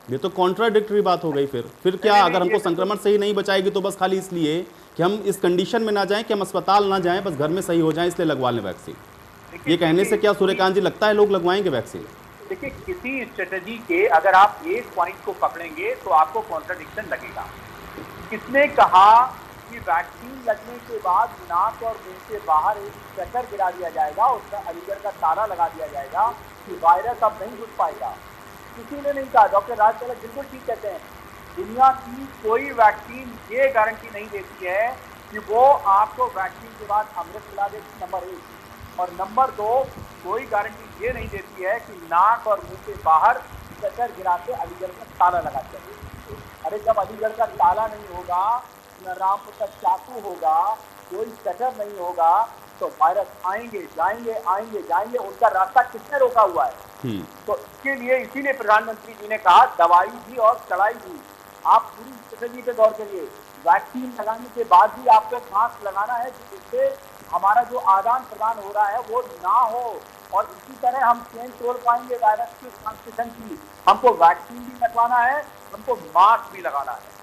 ये तो कॉन्ट्राडिक्टरी बात हो गई। फिर क्या, अगर हमको संक्रमण से ही नहीं बचाएगी तो बस खाली इसलिए कि हम इस कंडीशन में ना जाएं कि हम अस्पताल ना जाएं, बस घर में सही हो जाएं, इसलिए लगवा लें वैक्सीन? ये कहने से क्या सूर्यकांत जी लगता है लोग लगवाएंगे वैक्सीन? देखिए, किसी स्ट्रेटजी के अगर आप एक पॉइंट को पकड़ेंगे तो आपको कॉन्ट्राडिक्शन लगेगा। किसने कहा कि वैक्सीन लगने के बाद नाक और मुंह से बाहर एक स्टिकर गिरा दिया जाएगा, उसका अलीगढ़ का ताला लगा दिया जाएगा कि वायरस अब नहीं घुस पाएगा? किसी ने नहीं कहा। डॉक्टर राजतिलक बिल्कुल ठीक कहते हैं, दुनिया की कोई वैक्सीन ये गारंटी नहीं देती है कि वो आपको वैक्सीन के बाद अमृत पिला देगी, नंबर 1, और नंबर 2, कोई गारंटी ये नहीं देती है कि नाक और मुंह से बाहर स्टिकर गिरा के अलीगढ़ का ताला लगा देंगे। अरे जब अलीगढ़ का ताला नहीं होगा, न रामपुर का चाकू होगा, कोई स्टिकर नहीं होगा, तो वायरस आएंगे जाएंगे, आएंगे जाएंगे, उनका रास्ता किसने रोका हुआ है? तो इसके लिए, इसीलिए प्रधानमंत्री जी ने कहा दवाई भी और चढ़ाई भी। आप पूरी स्ट्रेटजी पे गौर करिए। वैक्सीन लगाने के बाद भी आपको मास्क लगाना है जिससे हमारा जो आदान प्रदान हो रहा है वो ना हो, और इसी तरह हम चेन तोड़ पाएंगे वायरस की ट्रांसमिशन की। हमको वैक्सीन भी लगवाना है, हमको मास्क भी लगाना है।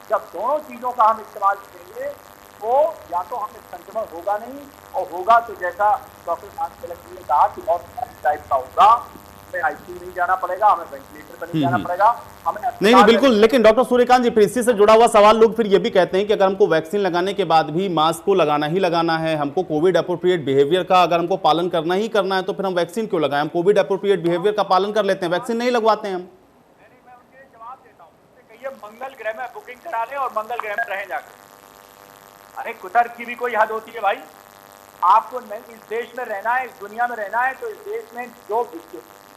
जब दोनों चीजों का हम इस्तेमाल करेंगे तो या तो हमें संक्रमण होगा नहीं, और होगा तो जैसा डॉक्टर राजतिलक जी ने कहा कि बहुत टाइप का होगा, हमें आईसीयू नहीं जाना पड़ेगा, हमें वेंटिलेटर पर नहीं जाना पड़ेगा, हमें नहीं, बिल्कुल। लेकिन डॉक्टर सूर्यकांत जी, फिर इसी से जुड़ा हुआ सवाल, लोग फिर ये भी कहते हैं कि अगर हमको वैक्सीन लगाने के बाद भी मास्क को लगाना ही लगाना है, हमको कोविड अप्रोप्रिएट बिहेवियर का अगर हमको पालन करना ही करना है, तो फिर हम वैक्सीन क्यों लगाएं? हम कोविड अप्रोप्रिएट बिहेवियर का पालन कर लेते हैं, वैक्सीन नहीं लगवाते हैं हम। मैं उनके जवाब देता हूँ, कहिए मंगल ग्रह में बुकिंग करा लें और मंगल ग्रह में रहें जाकर। अरे कुतर्क की भी कोई हद होती है भाई। आपको नहीं, इस देश में रहना है, इस दुनिया में रहना है, तो इस देश में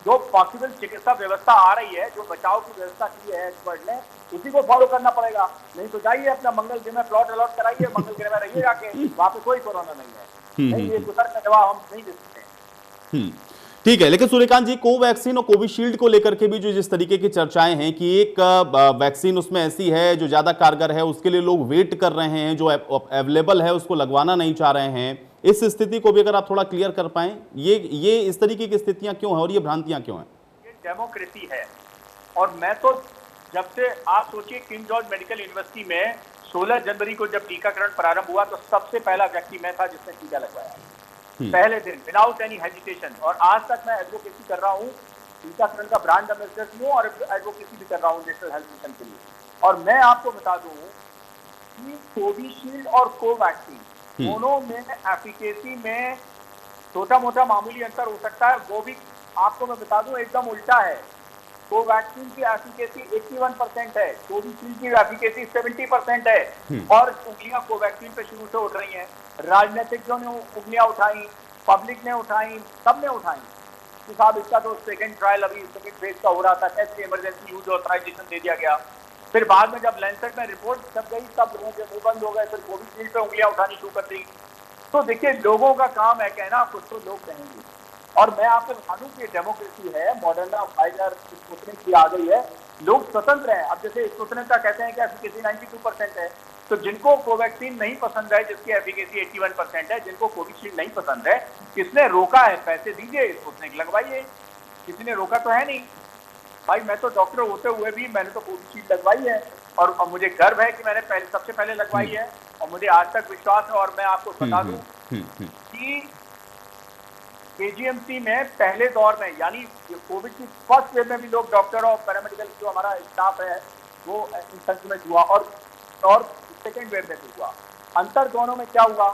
जो पॉसिबल चिकित्सा व्यवस्था आ रही है, जो बचाव की व्यवस्था की है एक्सपर्ट ने, उसी को फॉलो करना पड़ेगा। नहीं तो जाइए अपना मंगल ग्रह में प्लॉट अलॉट कराइए, मंगल ग्रह में रहिए जाके, वहां पे कोई कोरोना नहीं है। नहीं, ये कुतर्क का जवाब हम नहीं दे सकते। ठीक है, लेकिन सूर्यकांत जी, कोवैक्सीन और कोविशील्ड को लेकर के भी जो जिस तरीके की चर्चाएं हैं कि एक वैक्सीन उसमें ऐसी है जो ज्यादा कारगर है, उसके लिए लोग वेट कर रहे हैं, जो अवेलेबल है उसको लगवाना नहीं चाह रहे हैं, इस स्थिति को भी अगर आप थोड़ा क्लियर कर पाएं, ये इस तरीके की स्थितियां क्यों हैं और ये भ्रांतियां क्यों हैं? ये डेमोक्रेसी है। और मैं तो जब से आप सोचिए, किंग जॉर्ज मेडिकल यूनिवर्सिटी में 16 जनवरी को जब टीकाकरण प्रारंभ हुआ तो सबसे पहला व्यक्ति मैं था जिसने टीका लगवाया, पहले दिन, विदाउट एनी हेजिटेशन। और आज तक मैं एडवोकेसी कर रहा हूँ, टीकाकरण का ब्रांड एम्बेसडर हूँ और एडवोकेसी भी कर रहा हूँ नेशनल हेल्थ मिशन के लिए। और मैं आपको बता दूं कि कोविशील्ड और कोवैक्सीन दोनों में एफिकेसी में छोटा मोटा मामूली अंतर हो सकता है, वो भी आपको मैं बता दूं एकदम उल्टा है। कोवैक्सीन की एफिकेसी 81% है, कोविशील्ड की एफिकेसी 70% है। और उंगलियां कोवैक्सीन पे शुरू से उठ रही हैं, राजनीतिज्ञों ने उंगलियां उठाई, पब्लिक ने उठाई, सबने उठाई कि साहब इसका तो सेकंड ट्रायल अभी सेकंड फेज का हो रहा था, टेस्ट इमरजेंसी यूज ऑथराइजेशन दे दिया गया। फिर बाद में जब लैंसेट में रिपोर्ट छप गई तब लोगों के मुंह बंद हो गए, फिर कोविशील्ड पे उंगलियां उठानी शुरू कर दी। तो देखिए, लोगों का काम है कहना, कुछ तो लोग कहेंगे। और मैं आपको बता दूं कि डेमोक्रेसी है, मॉडर्ना, फाइजर, स्पुतनिक की आ गई है, लोग स्वतंत्र हैं। अब जैसे स्पुतनिक का कहते हैं कि एफिकेसी 92% है, तो जिनको कोवैक्सीन नहीं पसंद है, जिसकी एफिकेसी 81% है, जिनको कोविशील्ड नहीं पसंद है, किसने रोका है? पैसे दीजिए, स्पुतनिक लगवाइए, किसी ने रोका तो है नहीं। भाई मैं तो डॉक्टर होते हुए भी मैंने तो कोविशील्ड लगवाई है और मुझे गर्व है कि मैंने सबसे पहले लगवाई है और मुझे आज तक विश्वास है। और मैं आपको बता दूं कि केजीएमसी में पहले दौर में, यानी कोविड की फर्स्ट वेव में भी लोग, डॉक्टर और पैरामेडिकल जो हमारा स्टाफ है वो संक्रमित हुआ और सेकेंड वेव में भी हुआ। अंतर दोनों में क्या हुआ?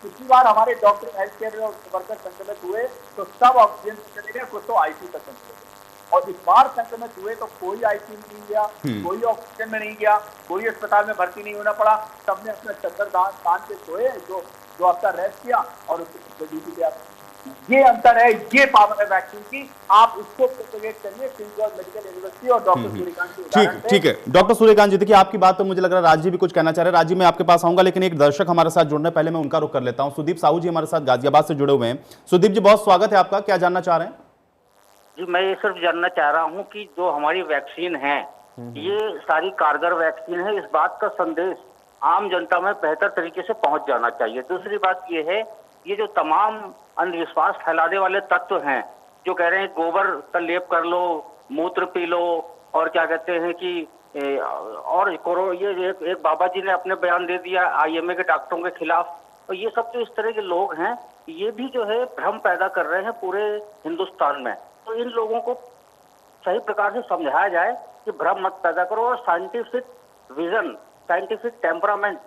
पिछली बार हमारे डॉक्टर, हेल्थ केयर वर्कर संक्रमित हुए तो सब ऑक्सीजन से चले गए, कुछ तो आईसीयू तक चले गए। और इस बार संक्रमित हुए तो कोई आईसीयू में नहीं गया, कोई ऑक्सीजन में नहीं गया, कोई अस्पताल में भर्ती नहीं होना पड़ा, सबने अपना चद्दर बांध के सोए, जो आपका रेस्ट किया और उसको ड्यूटी किया। ये अंतर है, ये पावर है वैक्सीन की। आप उसको प्रोपेगेट करिए, किंग जॉर्ज मेडिकल यूनिवर्सिटी और डॉक्टर सूर्यकांत के उदाहरण पे। ठीक है डॉक्टर सूर्यकांत जी, देखिए आपकी बात तो मुझे लग रहा है राज जी भी कुछ कहना चाह रहे हैं। राज जी मैं आपके पास आऊंगा, लेकिन एक दर्शक हमारे साथ जुड़ने पहले मैं उनका रुख कर लेता हूं। सुदीप साहू जी हमारे साथ गाजियाबाद से जुड़े हुए हैं। सुदीप जी बहुत स्वागत है आपका, क्या जानना चाह रहे हैं? जी मैं ये सिर्फ जानना चाह रहा हूँ कि जो हमारी वैक्सीन है ये सारी कारगर वैक्सीन है, इस बात का संदेश आम जनता में बेहतर तरीके से पहुंच जाना चाहिए। दूसरी बात ये है, ये जो तमाम अंधविश्वास फैलाने वाले तत्व हैं जो कह रहे हैं गोबर का लेप कर लो, मूत्र पी लो और क्या कहते हैं कि और ये एक बाबा जी ने अपने बयान दे दिया आईएमए के डॉक्टरों के खिलाफ। और ये सब जो इस तरह के लोग हैं ये भी जो है भ्रम पैदा कर रहे हैं पूरे हिंदुस्तान में। तो इन लोगों को सही प्रकार से समझाया जाए कि भ्रम मत पैदा करो और scientific vision, scientific temperament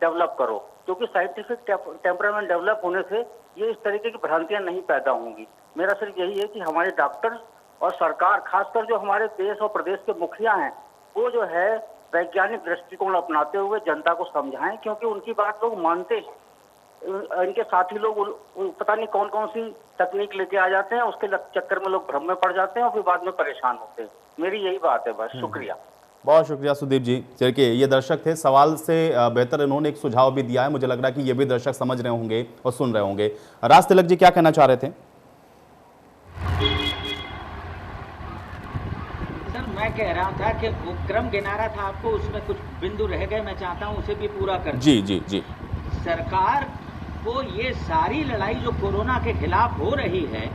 develop करो, क्योंकि साइंटिफिक टेम्परामेंट डेवलप होने से ये इस तरीके की भ्रांतियां नहीं पैदा होंगी। मेरा सिर्फ यही है कि हमारे डॉक्टर और सरकार, खासकर जो हमारे देश और प्रदेश के मुखिया हैं, वो जो है वैज्ञानिक दृष्टिकोण अपनाते हुए जनता को समझाएं, क्योंकि उनकी बात लोग मानते हैं। इनके साथी लोग पता नहीं कौन कौन सी तकनीक लेके आ जाते हैं, उसके चक्कर में लोग भ्रम में पड़ जाते हैं और फिर बाद में परेशान होते हैं। मेरी यही बात है, बस। शुक्रिया, बहुत शुक्रिया सुदीप जी। चलिए, ये दर्शक थे, सवाल से बेहतर इन्होंने एक सुझाव भी दिया है। मुझे लग रहा है कि ये भी दर्शक समझ रहे होंगे और सुन रहे होंगे। राज तिलक जी क्या कहना चाह रहे थे? सर मैं कह रहा था कि वो क्रम गिना रहा था आपको, उसमें कुछ बिंदु रह गए, मैं चाहता हूं उसे भी पूरा कर। जी जी जी। सरकार को ये सारी लड़ाई जो कोरोना के खिलाफ हो रही है,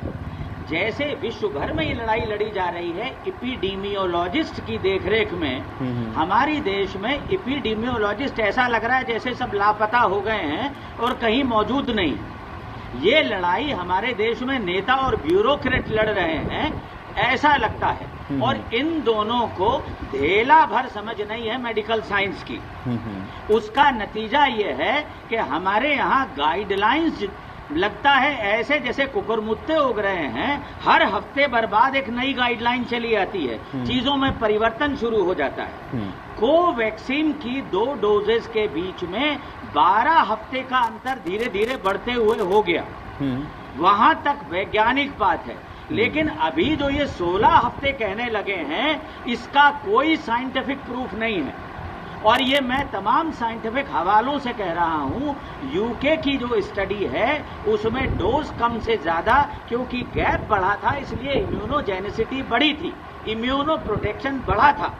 जैसे विश्व भर में ये लड़ाई लड़ी जा रही है एपिडेमियोलॉजिस्ट की देखरेख में, हमारी देश में एपिडेमियोलॉजिस्ट ऐसा लग रहा है जैसे सब लापता हो गए हैं और कहीं मौजूद नहीं। ये लड़ाई हमारे देश में नेता और ब्यूरोक्रेट लड़ रहे हैं ऐसा लगता है, और इन दोनों को धेला भर समझ नहीं है मेडिकल साइंस की। उसका नतीजा ये है कि हमारे यहाँ गाइडलाइंस लगता है ऐसे जैसे कुकुरमुत्ते उग रहे हैं। हर हफ्ते बर्बाद एक नई गाइडलाइन चली आती है, चीजों में परिवर्तन शुरू हो जाता है। कोवैक्सीन की 2 डोजेस के बीच में 12 हफ्ते का अंतर धीरे धीरे बढ़ते हुए हो गया, वहां तक वैज्ञानिक बात है। लेकिन अभी जो ये 16 हफ्ते कहने लगे हैं, इसका कोई साइंटिफिक प्रूफ नहीं है। और ये मैं तमाम साइंटिफिक हवालों से कह रहा हूं, यूके की जो स्टडी है उसमें डोज कम से ज्यादा, क्योंकि गैप बढ़ा था इसलिए इम्यूनोजेनिसिटी बढ़ी थी, इम्यूनो प्रोटेक्शन बढ़ा था।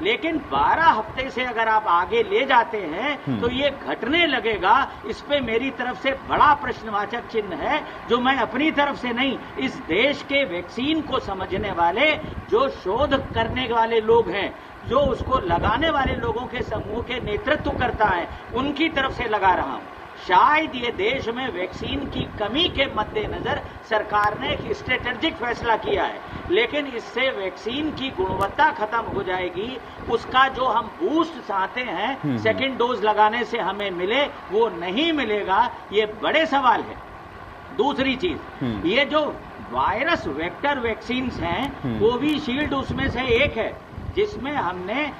लेकिन 12 हफ्ते से अगर आप आगे ले जाते हैं तो ये घटने लगेगा। इस पे मेरी तरफ से बड़ा प्रश्नवाचक चिन्ह है, जो मैं अपनी तरफ से नहीं, इस देश के वैक्सीन को समझने वाले, जो शोध करने वाले लोग हैं, जो उसको लगाने वाले लोगों के समूह के नेतृत्व करता है, उनकी तरफ से लगा रहा हूं। शायद ये देश में वैक्सीन की कमी के मद्देनजर सरकार ने एक स्ट्रेटेजिक फैसला किया है, लेकिन इससे वैक्सीन की गुणवत्ता खत्म हो जाएगी। उसका जो हम बूस्ट चाहते हैं सेकंड डोज लगाने से हमें मिले, वो नहीं मिलेगा। ये बड़े सवाल है। दूसरी चीज, ये जो वायरस वेक्टर वैक्सीन हैं, कोविशील्ड उसमें से एक है जिसमें हमने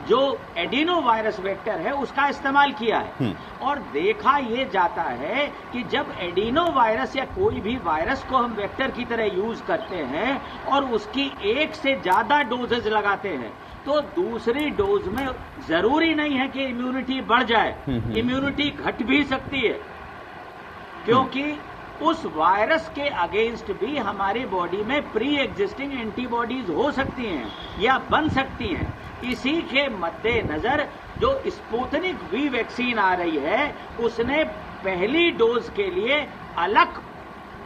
जो एडिनो वायरस वेक्टर है उसका इस्तेमाल किया है। और देखा ये जाता है कि जब एडिनो वायरस या कोई भी वायरस को हम वेक्टर की तरह यूज करते हैं और उसकी एक से ज्यादा डोजेज लगाते हैं, तो दूसरी डोज में जरूरी नहीं है कि इम्यूनिटी बढ़ जाए, इम्यूनिटी घट भी सकती है, क्योंकि उस वायरस के अगेंस्ट भी हमारी बॉडी में प्री एग्जिस्टिंग एंटीबॉडीज हो सकती हैं या बन सकती हैं। इसी के मद्देनजर जो स्पुतनिक वी वैक्सीन आ रही है, उसने पहली डोज के लिए अलग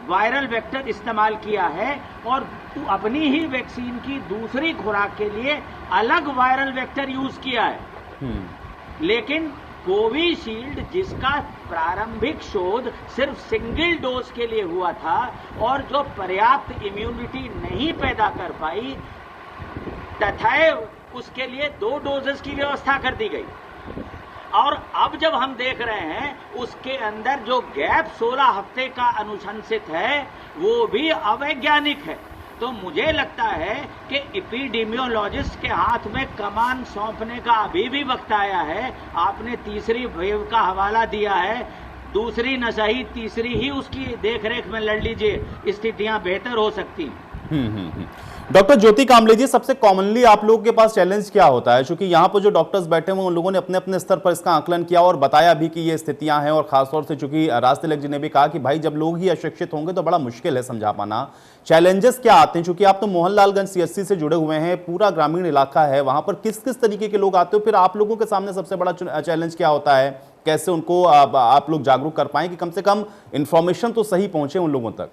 वायरल वेक्टर इस्तेमाल किया है और अपनी ही वैक्सीन की दूसरी खुराक के लिए अलग वायरल वेक्टर यूज किया है। लेकिन कोविशील्ड, जिसका प्रारंभिक शोध सिर्फ सिंगल डोज के लिए हुआ था और जो पर्याप्त इम्यूनिटी नहीं पैदा कर पाई, तथा उसके लिए 2 डोजेस की व्यवस्था कर दी गई। और अब जब हम देख रहे हैं उसके अंदर जो गैप 16 हफ्ते का अनुशंसित है, वो भी अवैज्ञानिक है। तो मुझे लगता है कि एपिडेमियोलॉजिस्ट के हाथ में कमान सौंपने का अभी भी वक्त आया है। आपने तीसरी वेव का हवाला दिया है, दूसरी न सही तीसरी ही उसकी देखरेख में लड़ लीजिए, स्थितियां बेहतर हो सकती हैं। डॉक्टर ज्योति कामले जी, सबसे कॉमनली आप लोगों के पास चैलेंज क्या होता है? क्योंकि यहाँ पर जो डॉक्टर्स बैठे हुए उन लोगों ने अपने अपने स्तर पर इसका आकलन किया और बताया भी कि ये स्थितियां हैं, और खासतौर से चूंकि राज तिलक जी ने भी कहा कि भाई जब लोग ही अशिक्षित होंगे तो बड़ा मुश्किल है समझा पाना। चैलेंजेस क्या आते हैं? चूंकि आप तो मोहनलालगंज सीएससी से जुड़े हुए हैं, पूरा ग्रामीण इलाका है, वहां पर किस किस तरीके के लोग आते हो, फिर आप लोगों के सामने सबसे बड़ा चैलेंज क्या होता है? कैसे उनको आप लोग जागरूक कर पाएं कि कम से कम इंफॉर्मेशन तो सही पहुंचे उन लोगों तक?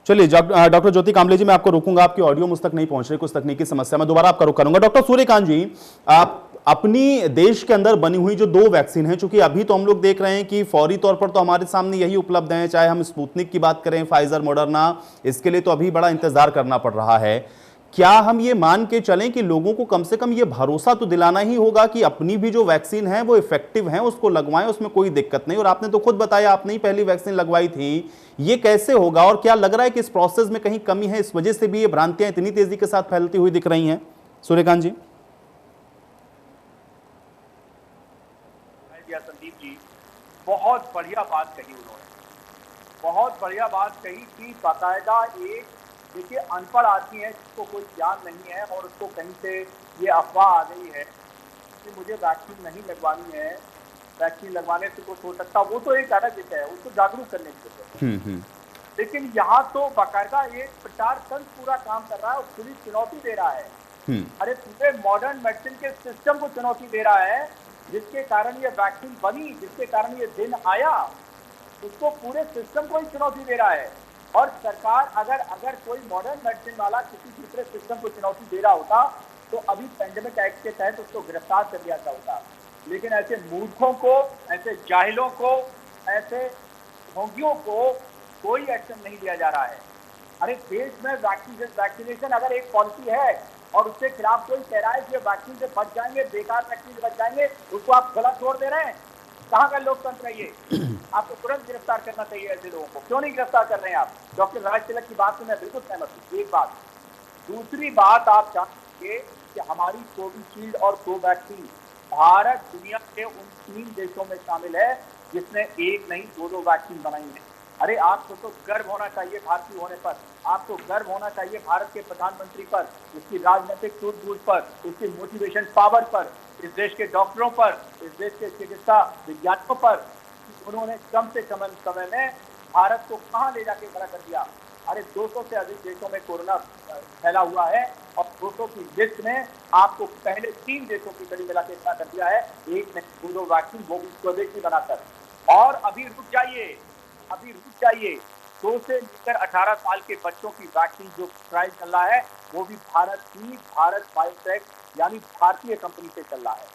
चलिए डॉक्टर ज्योति कामले जी, मैं आपको रोकूंगा, आपकी ऑडियो मुझ तक नहीं पहुंच रही, कुछ तकनीकी समस्या, मैं दोबारा आपका रुख करूंगा। डॉक्टर सूर्यकांत जी, आप अपनी देश के अंदर बनी हुई जो 2 वैक्सीन हैं, चूंकि अभी तो हम लोग देख रहे हैं कि फौरी तौर पर तो हमारे सामने यही उपलब्ध हैं, चाहे हम स्पुतनिक की बात करें, फाइजर, मॉडर्ना, इसके लिए तो अभी बड़ा इंतजार करना पड़ रहा है। क्या हम ये मान के चलें कि लोगों को कम से कम ये भरोसा तो दिलाना ही होगा कि अपनी भी जो वैक्सीन है वो इफेक्टिव है, उसको लगवाएं, उसमें कोई दिक्कत नहीं? और आपने तो खुद बताया आपने ही पहली वैक्सीन लगवाई थी, ये कैसे होगा? और क्या लग रहा है कि इस प्रोसेस में कहीं कमी है, इस वजह से भी ये भ्रांतियां इतनी तेजी के साथ फैलती हुई दिख रही हैं? सूर्यकांत जी। संदीप जी, बहुत बढ़िया बात कही उन्होंने, बहुत बढ़िया बात कही कि बाकायदा एक, देखिए, अनपढ़ आदमी है जिसको कोई ज्ञान नहीं है और उसको कहीं से ये अफवाह आ गई है कि मुझे वैक्सीन नहीं लगवानी है, वैक्सीन लगवाने से कुछ हो सकता, वो तो एक अलग विषय है, उसको जागरूक करने की जरूरत है। लेकिन यहाँ तो बाकायदा एक प्रचार तंत्र पूरा काम कर रहा है और पुलिस चुनौती दे रहा है। अरे पूरे मॉडर्न मेडिसिन के सिस्टम को चुनौती दे रहा है, जिसके कारण ये वैक्सीन बनी, जिसके कारण ये दिन आया, उसको पूरे सिस्टम को ही चुनौती दे रहा है। और सरकार अगर कोई मॉडर्न मेडिसिन वाला किसी दूसरे सिस्टम को चुनौती दे रहा होता तो अभी पेंडेमिक एक्ट के तहत उसको गिरफ्तार कर लिया होता। लेकिन ऐसे मूर्खों को, ऐसे जाहिलों को, ऐसे ढोंगियों को कोई एक्शन नहीं लिया जा रहा है। अरे देश में वैक्सीनेशन अगर एक पॉलिसी है और उसके खिलाफ कोई कह रहा है कि वैक्सीन से बच जाएंगे, बेकार वैक्सीन से बच जाएंगे, उसको आप खुला छोड़ दे रहे हैं। कहाँ का लोकतंत्र है ये? आपको तुरंत गिरफ्तार करना चाहिए ऐसे लोगों को। क्यों नहीं गिरफ्तार कर रहे हैं आप? डॉक्टर राज तिलक की बात से मैं बिल्कुल सहमत हूँ। एक बात। दूसरी बात, आप जानते कि हमारी कोविशील्ड और कोवैक्सीन भारत दुनिया के उन 3 देशों में शामिल है जिसने एक नहीं 2 वैक्सीन बनाई है। अरे आपको तो गर्व होना चाहिए भारतीय होने पर, आपको गर्व होना चाहिए भारत के प्रधानमंत्री पर, उसकी राजनीतिक सूझबूझ पर, उसकी मोटिवेशन पावर पर, इस देश के डॉक्टरों पर, इस देश के चिकित्सा विज्ञानियों पर। उन्होंने कम से कम समय में भारत को कहां ले जाके खड़ा कर दिया। अरे 200 से अधिक देशों में कोरोना फैला हुआ है और 200 की लिस्ट में आपको पहले 3 देशों की कड़ी मिला के खड़ा कर दिया है, एक नहीं 2 वैक्सीन, वो भी स्वदेशी बनाकर। और अभी रुक जाइए, 2 से लेकर 18 साल के बच्चों की वैक्सीन जो ट्रायल चल रहा है वो भी भारत बायोटेक यानी भारतीय कंपनी से चल रहा है।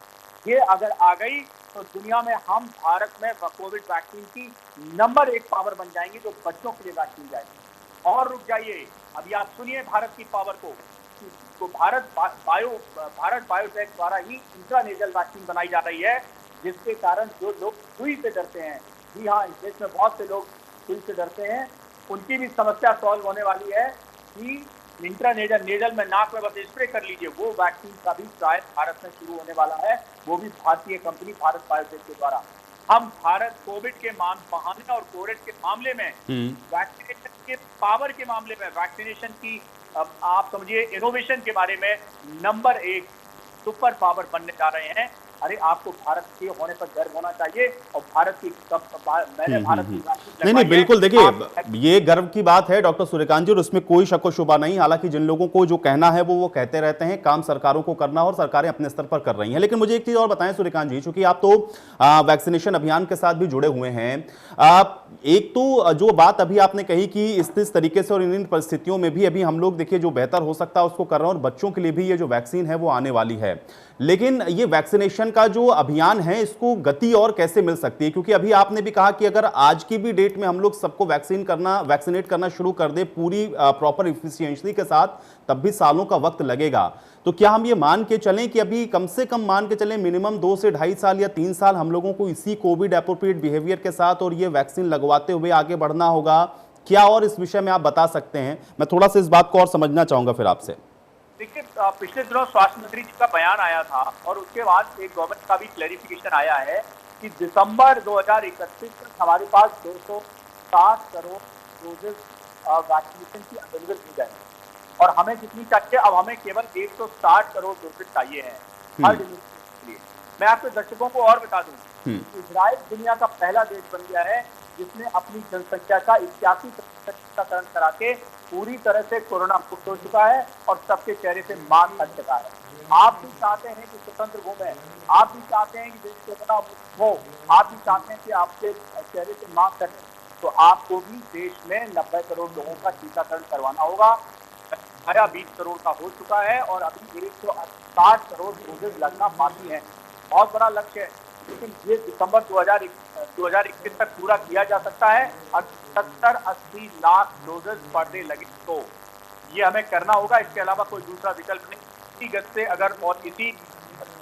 ये अगर आ गई तो दुनिया में हम भारत में कोविड वैक्सीन की नंबर 1 पावर बन जाएंगे जो बच्चों के लिए वैक्सीन जाएगी। और रुक जाइए, अभी आप सुनिए भारत की पावर को, तो भारत बायोटेक द्वारा ही इंट्रानेजल वैक्सीन बनाई जा रही है, जिसके कारण जो लोग सुई से डरते हैं, जी हाँ, इस देश में बहुत से लोग सुई से डरते हैं, उनकी भी समस्या सॉल्व होने वाली है कि नेजल में नाक में बस स्प्रे कर लीजिए। वो वैक्सीन का भी ट्रायल भारत में शुरू होने वाला है, वो भी भारतीय कंपनी भारत बायोटेक के द्वारा। हम भारत कोविड के बहाने और कोविड के मामले में, वैक्सीनेशन के पावर के मामले में, वैक्सीनेशन की आप समझिए इनोवेशन के बारे में नंबर 1 सुपर पावर बनने जा रहे हैं। अरे आपको भारत के होने पर गर्व होना चाहिए और भारत की मैंने भारत की नहीं बिल्कुल, देखिए ये गर्व की बात है डॉक्टर सूर्यकांत जी, और उसमें कोई शक व शुबा नहीं। हालांकि जिन लोगों को जो कहना है वो कहते रहते हैं, काम सरकारों को करना और सरकारें अपने स्तर पर कर रही हैं। लेकिन मुझे एक चीज और बताएं सूर्यकांत जी, चूंकि आप तो वैक्सीनेशन अभियान के साथ भी जुड़े हुए हैं, एक तो जो बात अभी आपने कही कि इस तरीके से और इन परिस्थितियों में भी अभी हम लोग देखिए जो बेहतर हो सकता है उसको कर रहे हैं, और बच्चों के लिए भी ये जो वैक्सीन है वो आने वाली है। लेकिन ये वैक्सीनेशन का जो अभियान है इसको गति और कैसे मिल सकती है, क्योंकि अभी आपने भी कहा कि अगर आज की भी डेट में हम लोग सबको वैक्सीनेट करना शुरू कर दे पूरी प्रॉपर इफिशियंसी के साथ, तब भी सालों का वक्त लगेगा। तो क्या हम ये मान के चलें कि अभी कम से कम मान के चलें मिनिमम 2 से 2.5 साल या 3 साल हम लोगों को इसी कोविड एप्रोप्रिएट बिहेवियर के साथ और ये वैक्सीन लगवाते हुए आगे बढ़ना होगा? क्या और इस विषय में आप बता सकते हैं? मैं थोड़ा सा इस बात को और समझना चाहूंगा फिर आपसे। देखिए, पिछले दिनों स्वास्थ्य मंत्री जी का बयान आया था और उसके बाद एक गवर्नमेंट का भी क्लैरिफिकेशन आया है कि दिसंबर 2031 तक हमारे पास 260 करोड़ डोजेज वैक्सीनेशन की अवेलेबल की जाएगी और हमें जितनी चाहिए, अब हमें केवल 160 करोड़ डोजेज चाहिए हैं हर डिलीवरी के लिए। मैं आपके दर्शकों को और बता दूं, इजराइल दुनिया का पहला देश बन गया है जिसने अपनी जनसंख्या का 81% टीकाकरण करा के पूरी तरह से कोरोना मुक्त हो चुका है और सबके चेहरे से मास्क हट चुका है। आप भी चाहते हैं कि स्वतंत्र घूमे, आप भी चाहते हैं कि देश कोरोना मुक्त हो, आप भी चाहते हैं कि आपके चेहरे से मास्क हटे, तो आपको भी देश में 90 करोड़ लोगों का टीकाकरण करवाना होगा। 20 करोड़ का हो चुका है और अभी 160 करोड़ डोजेज लगना बाकी है। बहुत बड़ा लक्ष्य है, लेकिन ये दिसंबर 2021 तक पूरा किया जा सकता है। 70-80 लाख डोजेज पर डे लगे तो ये हमें करना होगा। इसके अलावा कोई दूसरा विकल्प नहीं। इसी गति से अगर और इसी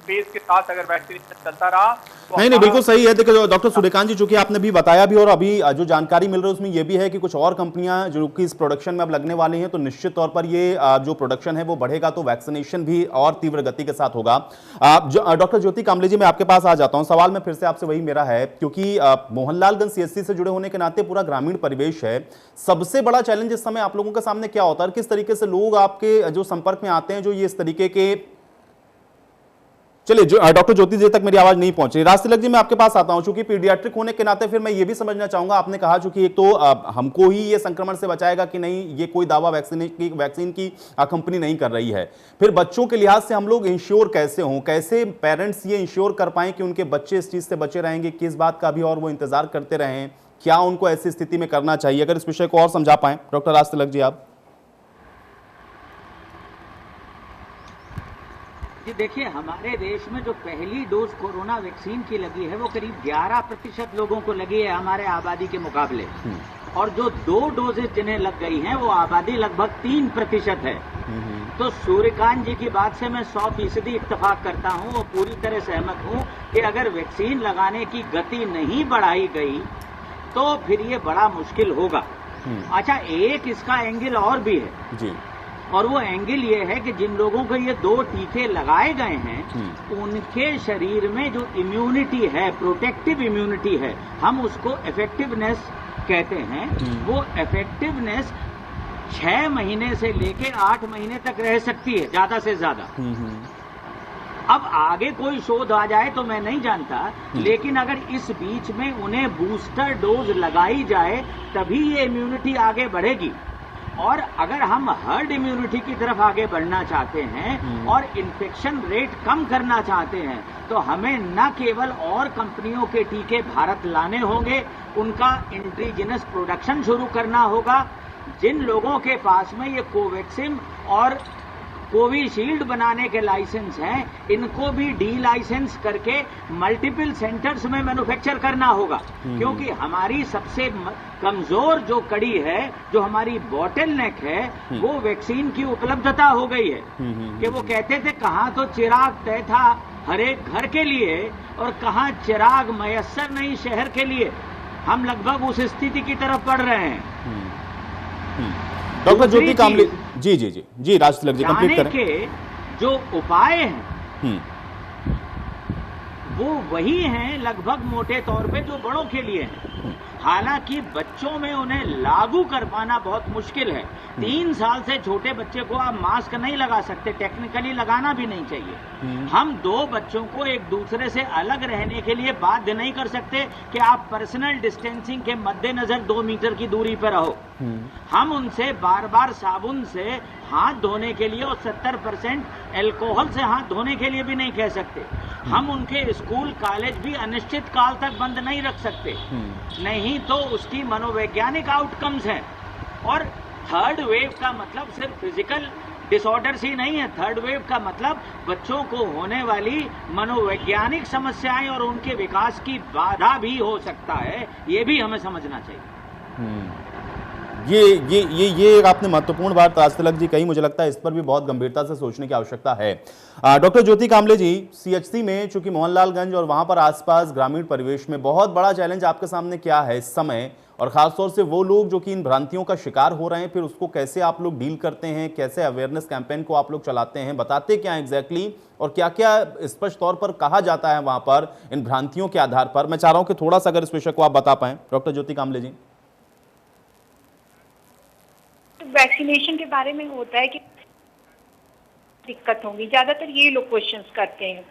पेस के साथ अगर वैक्सीनेशन चलता रहा तो नहीं बिल्कुल सही है। देखिए डॉक्टर सूर्यकांत जी, चूंकि आपने भी बताया भी और अभी जो जानकारी मिल रही है उसमें यह भी है कि कुछ और कंपनियां जो कि इस प्रोडक्शन में अब लगने वाली हैं, तो निश्चित तौर पर ये जो प्रोडक्शन है वो बढ़ेगा तो वैक्सीनेशन भी और तीव्र गति के साथ होगा। डॉक्टर ज्योति कामले जी, मैं आपके पास आ जाता हूं। सवाल में फिर से आपसे वही मेरा है, क्योंकि मोहनलालगंज सीएचसी से जुड़े होने के नाते पूरा ग्रामीण परिवेश है। सबसे बड़ा चैलेंज इस समय आप लोगों के सामने क्या होता है? किस तरीके से लोग आपके जो संपर्क में आते हैं जो ये इस तरीके के, चलिए डॉक्टर ज्योति जी तक मेरी आवाज नहीं पहुंच रही। राज तिलक जी, मैं आपके पास आता हूं। चूंकि पीडियाट्रिक होने के नाते फिर मैं ये भी समझना चाहूंगा, आपने कहा चूंकि एक तो हमको ही ये संक्रमण से बचाएगा कि नहीं, ये कोई दावा वैक्सीन की कंपनी नहीं कर रही है। फिर बच्चों के लिहाज से हम लोग इंश्योर कैसे हों, कैसे पेरेंट्स ये इंश्योर कर पाएं कि उनके बच्चे इस चीज से बचे रहेंगे, किस बात का भी और वो इंतजार करते रहें, क्या उनको ऐसी स्थिति में करना चाहिए? अगर इस विषय को और समझा पाए डॉक्टर राज तिलक जी आप। देखिए, हमारे देश में जो पहली डोज कोरोना वैक्सीन की लगी है वो करीब 11% लोगों को लगी है हमारे आबादी के मुकाबले, और जो 2 डोजेज जिन्हें लग गई हैं वो आबादी लगभग 3% है। तो सूर्यकांत जी की बात से मैं 100% इत्तेफाक करता हूं और पूरी तरह सहमत हूं कि अगर वैक्सीन लगाने की गति नहीं बढ़ाई गई तो फिर ये बड़ा मुश्किल होगा। अच्छा, एक इसका एंगल और भी है जी। और वो एंगल ये है कि जिन लोगों को ये 2 टीके लगाए गए हैं उनके शरीर में जो इम्यूनिटी है, प्रोटेक्टिव इम्यूनिटी है, हम उसको इफेक्टिवनेस कहते हैं, वो इफेक्टिवनेस 6 महीने से लेके 8 महीने तक रह सकती है ज्यादा से ज्यादा। अब आगे कोई शोध आ जाए तो मैं नहीं जानता, लेकिन अगर इस बीच में उन्हें बूस्टर डोज लगाई जाए तभी ये इम्यूनिटी आगे बढ़ेगी। और अगर हम हर्ड इम्यूनिटी की तरफ आगे बढ़ना चाहते हैं और इन्फेक्शन रेट कम करना चाहते हैं तो हमें न केवल और कंपनियों के टीके भारत लाने होंगे, उनका इंडिजिनस प्रोडक्शन शुरू करना होगा। जिन लोगों के पास में ये कोवैक्सीन और कोविशील्ड बनाने के लाइसेंस हैं, इनको भी डी लाइसेंस करके मल्टीपल सेंटर्स में मैन्युफैक्चर करना होगा, क्योंकि हमारी सबसे कमजोर जो कड़ी है, जो हमारी बॉटल नेक है, वो वैक्सीन की उपलब्धता हो गई है। कि वो कहते थे कहाँ तो चिराग तय था हर एक घर के लिए और कहाँ चिराग मयस्सर नहीं शहर के लिए। हम लगभग उस स्थिति की तरफ बढ़ रहे हैं। डॉक्टर ज्योति कामले जी राज तिलक जी कंप्लीट करें। के जो उपाय हैं वो वही हैं लगभग मोटे तौर पे जो बड़ों के लिए हैं। हालांकि बच्चों में उन्हें लागू कर पाना बहुत मुश्किल है। 3 साल से छोटे बच्चे को आप मास्क नहीं लगा सकते, टेक्निकली लगाना भी नहीं चाहिए। हम 2 बच्चों को एक दूसरे से अलग रहने के लिए बाध्य नहीं कर सकते कि आप पर्सनल डिस्टेंसिंग के मद्देनजर 2 मीटर की दूरी पर रहो। हम उनसे बार बार साबुन से हाथ धोने के लिए और 70% अल्कोहल से हाथ धोने के लिए भी नहीं कह सकते। हम उनके स्कूल कॉलेज भी अनिश्चित काल तक बंद नहीं रख सकते, नहीं तो उसकी मनोवैज्ञानिक आउटकम्स हैं। और थर्ड वेव का मतलब सिर्फ फिजिकल डिसऑर्डर्स ही नहीं है। थर्ड वेव का मतलब बच्चों को होने वाली मनोवैज्ञानिक समस्याएं और उनके विकास की बाधा भी हो सकता है, ये भी हमें समझना चाहिए। ये एक आपने महत्वपूर्ण बात राज तिलक जी कही, मुझे लगता है इस पर भी बहुत गंभीरता से सोचने की आवश्यकता है। डॉक्टर ज्योति कामले जी, सीएचसी में चूंकि मोहनलालगंज और वहां पर आसपास ग्रामीण परिवेश में बहुत बड़ा चैलेंज आपके सामने क्या है इस समय, और खासतौर से वो लोग जो कि इन भ्रांतियों का शिकार हो रहे हैं, फिर उसको कैसे आप लोग डील करते हैं, कैसे अवेयरनेस कैंपेन को आप लोग चलाते हैं, बताते क्या एग्जैक्टली और क्या क्या स्पष्ट तौर पर कहा जाता है वहां पर इन भ्रांतियों के आधार पर? मैं चाह रहा हूं कि थोड़ा सा अगर इस विषय को आप बता पाएं डॉक्टर ज्योति कामले जी। वैक्सीनेशन के बारे में होता है कि दिक्कत होंगी, ज्यादातर ये लोग क्वेश्चंस करते हैं,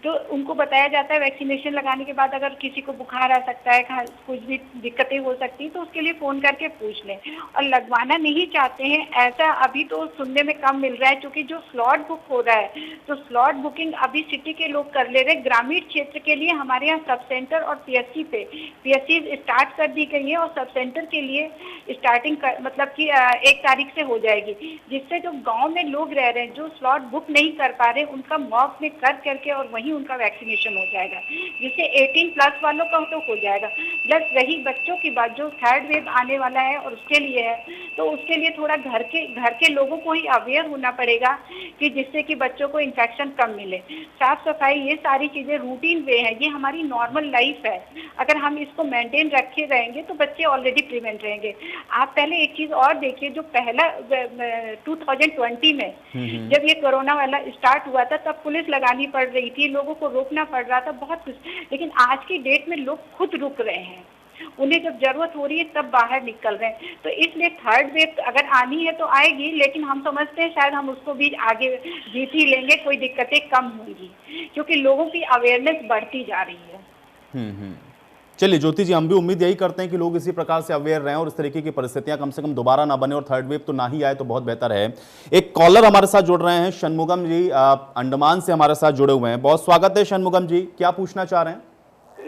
तो उनको बताया जाता है वैक्सीनेशन लगाने के बाद अगर किसी को बुखार आ सकता है, कुछ भी दिक्कतें हो सकती हैं तो उसके लिए फोन करके पूछ लें। और लगवाना नहीं चाहते हैं ऐसा अभी तो सुनने में कम मिल रहा है, क्योंकि जो स्लॉट बुक हो रहा है तो स्लॉट बुकिंग अभी सिटी के लोग कर ले रहे। ग्रामीण क्षेत्र के लिए हमारे यहाँ सब सेंटर और पीएससी स्टार्ट कर दी गई है और सब सेंटर के लिए स्टार्टिंग मतलब कि 1 तारीख से हो जाएगी, जिससे जो गाँव में लोग रह रहे हैं जो स्लॉट बुक नहीं कर पा रहे उनका मॉक में कर करके और वहीं उनका वैक्सीनेशन हो जाएगा, जिससे 18+ वालों का तो हो जाएगा। प्लस रही बच्चों की बात, जो थर्ड वेव आने वाला है और उसके लिए है, तो उसके लिए थोड़ा घर के लोगों को ही अवेयर होना पड़ेगा कि जिससे कि बच्चों को इन्फेक्शन कम मिले। साफ सफाई, ये सारी चीजें रूटीन वे है, ये हमारी नॉर्मल लाइफ है। अगर हम इसको मेंटेन रखे रहेंगे तो बच्चे ऑलरेडी प्रिवेंट रहेंगे। आप पहले एक चीज और देखिए, जो पहला 2020 में जब ये कोरोना वाला स्टार्ट हुआ था तब पुलिस लगानी पड़ रही थी, लोगों को रोकना पड़ रहा था बहुत कुछ, लेकिन आज की डेट में लोग खुद रुक रहे हैं, उन्हें जब जरूरत हो रही है तब बाहर निकल रहे हैं। तो इसलिए थर्ड वेव अगर आनी है तो आएगी, लेकिन हम समझते हैं शायद हम उसको भी आगे जीत ही लेंगे, कोई दिक्कतें कम होंगी क्योंकि लोगों की अवेयरनेस बढ़ती जा रही है। चलिए ज्योति जी, हम भी उम्मीद यही करते हैं कि लोग इसी प्रकार से अवेयर रहें और इस तरीके की परिस्थितियां कम से कम दोबारा ना बने और थर्ड वेव तो ना ही आए तो बहुत बेहतर है। एक कॉलर हमारे साथ जुड़ रहे हैं, षणमुगम जी, आप अंडमान से हमारे साथ जुड़े हुए हैं। बहुत स्वागत है षणमुगम जी, क्या पूछना चाह रहे हैं?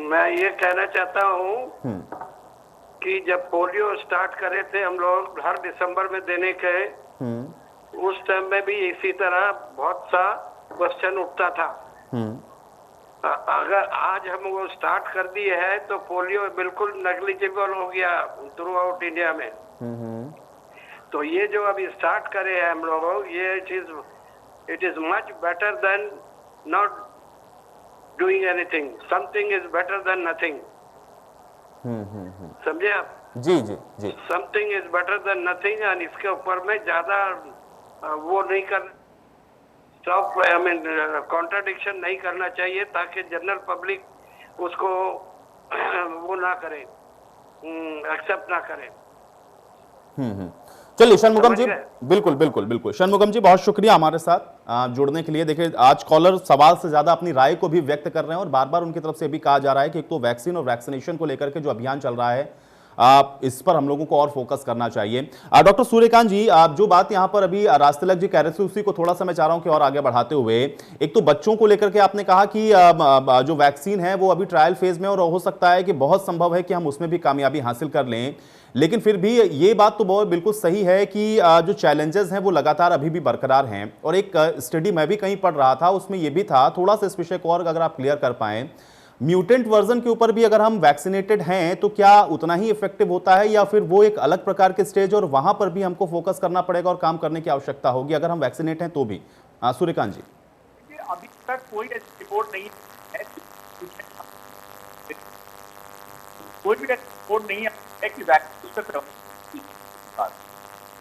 मैं ये कहना चाहता हूँ कि जब पोलियो स्टार्ट करे थे हम लोग हर दिसंबर में देने के, उस टाइम में भी इसी तरह बहुत सा क्वेश्चन उठता था। अगर आज हम वो स्टार्ट कर दिए है तो पोलियो बिल्कुल नेग्लिजिबल हो गया थ्रू आउट इंडिया में। तो ये जो अभी स्टार्ट करे हैं हम लोग, ये it is much better than not doing anything. Something is better than nothing. समझे आप? जी जी जी। Something is better than nothing, और इसके ऊपर में ज्यादा वो नहीं कर स्टॉप आई मीन कॉन्ट्राडिक्शन नहीं करना चाहिए, ताकि जनरल पब्लिक उसको वो ना करे, एक्सेप्ट ना करे। चलिए षणमुगम जी, समझ गए? बिल्कुल बिल्कुल बिल्कुल षणमुगम जी, बहुत शुक्रिया हमारे साथ जुड़ने के लिए। देखिए, आज कॉलर सवाल से ज्यादा अपनी राय को भी व्यक्त कर रहे हैं और बार बार उनकी तरफ से भी कहा जा रहा है कि एक तो वैक्सीन और वैक्सीनेशन को लेकर के जो अभियान चल रहा है, इस पर हम लोगों को और फोकस करना चाहिए। डॉक्टर सूर्यकांत जी, आप जो बात यहां पर अभी राजतिलक जी कह रहे थे, उसी को थोड़ा सा मैं चाह रहा हूं कि और आगे बढ़ाते हुए, एक तो बच्चों को लेकर के आपने कहा कि जो वैक्सीन है वो अभी ट्रायल फेज में, और हो सकता है कि बहुत संभव है कि हम उसमें भी कामयाबी हासिल कर लें, लेकिन फिर भी ये बात तो बहुत बिल्कुल सही है कि जो चैलेंजेस हैं वो लगातार अभी भी बरकरार हैं। और एक स्टडी मैं भी कहीं पढ़ रहा था, उसमें ये भी था, थोड़ा सा इस विषय को और अगर आप क्लियर कर पाएं, म्यूटेंट वर्जन के ऊपर भी अगर हम वैक्सीनेटेड हैं तो क्या उतना ही इफेक्टिव होता है, या फिर वो एक अलग प्रकार के स्टेज और वहां पर भी हमको फोकस करना पड़ेगा और काम करने की आवश्यकता होगी अगर हम वैक्सीनेट हैं तो भी? सूर्यकांत जी, अभी तक कोई ऐसी रिपोर्ट नहीं है, कोई भी रिपोर्ट नहीं है कि वैक्सीन उसका प्रभाव।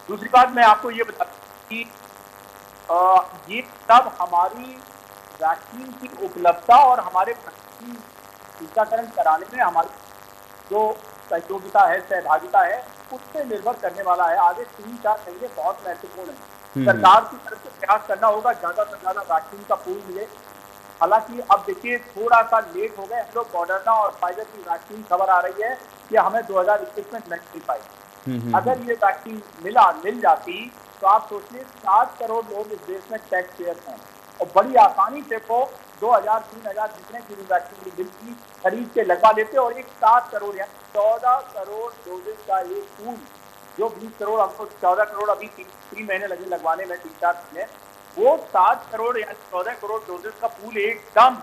दूसरी बात मैं आपको ये बता कि ये सब हमारी वैक्सीन की उपलब्धता और हमारे टीकाकरण कराने में हमारी जो सहयोगिता है, सहभागिता है, उससे निर्भर करने वाला है। आगे 3-4 महीने बहुत महत्वपूर्ण है। सरकार की तरफ से प्रयास करना होगा ज्यादा से ज्यादा वैक्सीन का पूल मिले। हालांकि अब देखिए थोड़ा सा लेट हो गए हम लोग। मॉडर्ना और फाइजर की वैक्सीन खबर आ रही है कि हमें 2021 में नहीं मिल पाई। अगर ये वैक्सीन मिल जाती तो आप सोचिए 7 करोड़ लोग इस देश में टैक्स पेयर हैं और बड़ी आसानी से वो 2000-3000 जितने की वैक्सीन मिलती खरीद के लगवा लेते और एक 7 करोड़ या 14 करोड़ डोजेज का एक पूल, जो 20 करोड़ हमको 14 करोड़ अभी 3 महीने लगे लगवाने में, 3-4 महीने, वो 7 करोड़ या 14 करोड़ डोजेज का पूल एकदम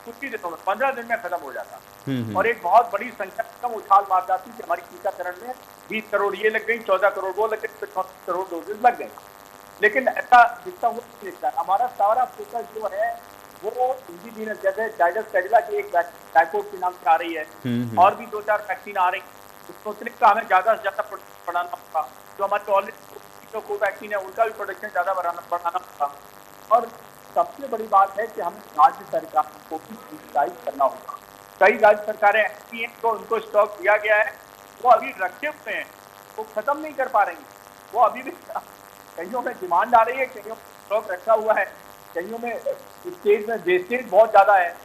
कुछ ही दिनों में 15 दिन में खत्म हो जाता और एक बहुत बड़ी संख्या कम उछाल मार जाती कि हमारी टीकाकरण में 20 करोड़ ये लग गई, 14 करोड़ वो लग गई, 14 करोड़ डोजेज लग गए। लेकिन ऐसा दिखता हुआ नहीं दिखता। हमारा सारा फोकस जो है वो इंडिजीनियस, जैसे जाइडस कैडिला की एक डाइकोट के नाम से आ रही है और भी 2-4 वैक्सीन आ रही है, सोचने का हमें ज्यादा से ज्यादा बढ़ाना होगा। जो हमारे ऑलरेडी कोवैक्सीन है उनका भी प्रोडक्शन ज्यादा बढ़ाना होगा। और सबसे बड़ी बात है कि हमें राज्य सरकार को भी डिजिटाइज करना होगा। कई राज्य सरकारें ऐसी हैं तो उनको स्टॉक दिया गया है, वो अभी रखे हुए हैं, वो खत्म नहीं कर पा रही है। वो अभी भी कईयों में डिमांड आ रही है, कईयों में स्टॉक रखा हुआ है, कईयों में स्टेज में वेस्टेज बहुत ज्यादा है।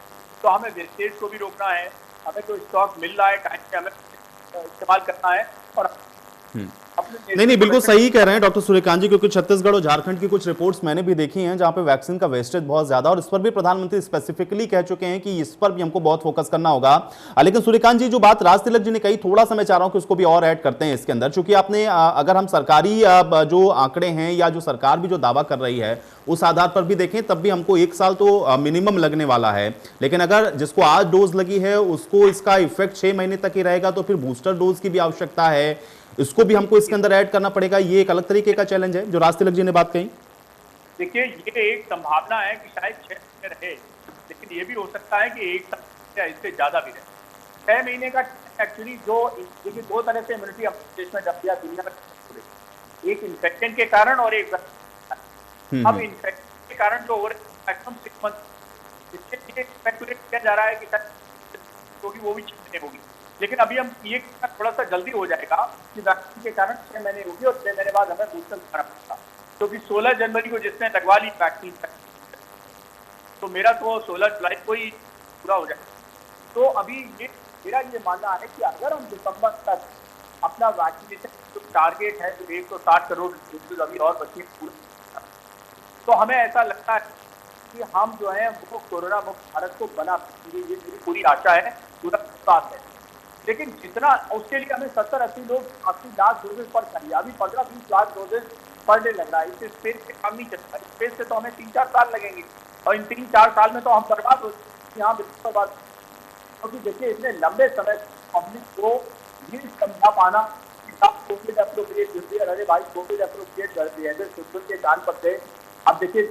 तो हमें वेस्टेज को भी रोकना है। हमें तो स्टॉक मिल रहा है, टाइम से हमें इस्तेमाल करना है। और नहीं, बिल्कुल सही कह रहे हैं डॉक्टर सूर्यकांत जी, क्योंकि छत्तीसगढ़ और झारखंड की कुछ रिपोर्ट्स मैंने भी देखी हैं जहां पे वैक्सीन का वेस्टेज बहुत ज्यादा, और इस पर भी प्रधानमंत्री स्पेसिफिकली कह चुके हैं कि इस पर भी हमको बहुत फोकस करना होगा। लेकिन सूर्यकांत जी, जो बात राजतिलक जी ने कही, थोड़ा सा मैं चाह रहा हूं कि उसको भी और ऐड करते हैं इसके अंदर, चूंकि आपने अगर हम सरकारी जो आंकड़े हैं या जो सरकार भी जो दावा कर रही है उस आधार पर भी देखें, तब भी हमको 1 साल तो मिनिमम लगने वाला है। लेकिन अगर जिसको आज डोज लगी है उसको इसका इफेक्ट 6 महीने तक ही रहेगा, तो फिर बूस्टर डोज की भी आवश्यकता है, इसको भी हमको इसके अंदर ऐड करना पड़ेगा। ये एक अलग तरीके का चैलेंज है जो राजतिलक जी ने बात कही। देखिए, ये एक संभावना है कि शायद 6 महीने रहे, लेकिन ये भी हो सकता है कि 1 साल या इससे ज्यादा भी रहे। 6 महीने का एक्चुअली जो देखिए 2 तरह से इम्यूनिटी अपने देश में डेवलप किया दुनिया में, एक इन्फेक्शन के कारण और एक अब इन्फेक्शन के कारण जो ओवर मैक्सिमम 6 मंथ, इससे स्पेकुलेट किया जा रहा है कि क्योंकि वो भी 6 महीने होगी। लेकिन अभी हम ये थोड़ा सा जल्दी हो जाएगा कि वैक्सीन के कारण 6 महीने होगी और 6 महीने बाद हमें बूस्टर लगाना पड़ेगा, क्योंकि 16 जनवरी को जिसने लगवा ली वैक्सीन तो मेरा तो 16 जुलाई को ही पूरा हो जाएगा। तो अभी ये मेरा ये मानना है कि अगर हम दिसंबर तक अपना वैक्सीनेशन जो टारगेट है, जो 160 करोड़ डोजेज अभी और बची पूरा, तो हमें ऐसा लगता है कि हम जो है वो कोरोना मुक्त भारत को बना सकेंगे। ये मेरी पूरी आशा है, पूरा विश्वास है। लेकिन जितना उसके लिए हमें 70-80 लाख डोजेज पर चाहिए। अभी 15-20 लाख डोजेज पर डे लग रहा है। इससे स्पेस से काम नहीं चलता। स्पेस से तो हमें 3-4 साल लगेंगे और इन 3-4 साल में तो हम बर्बाद हो यहाँ बिल्कुल बर्बाद। क्योंकि देखिए इतने लंबे समय पब्लिक को ये समझा पाना कि सब कोविड अप्रोप्रिएट होती है, अरे भाई कोविड अप्रोप्रिएट कर दिए ऐसे सुन के कान पर थे। अब देखिए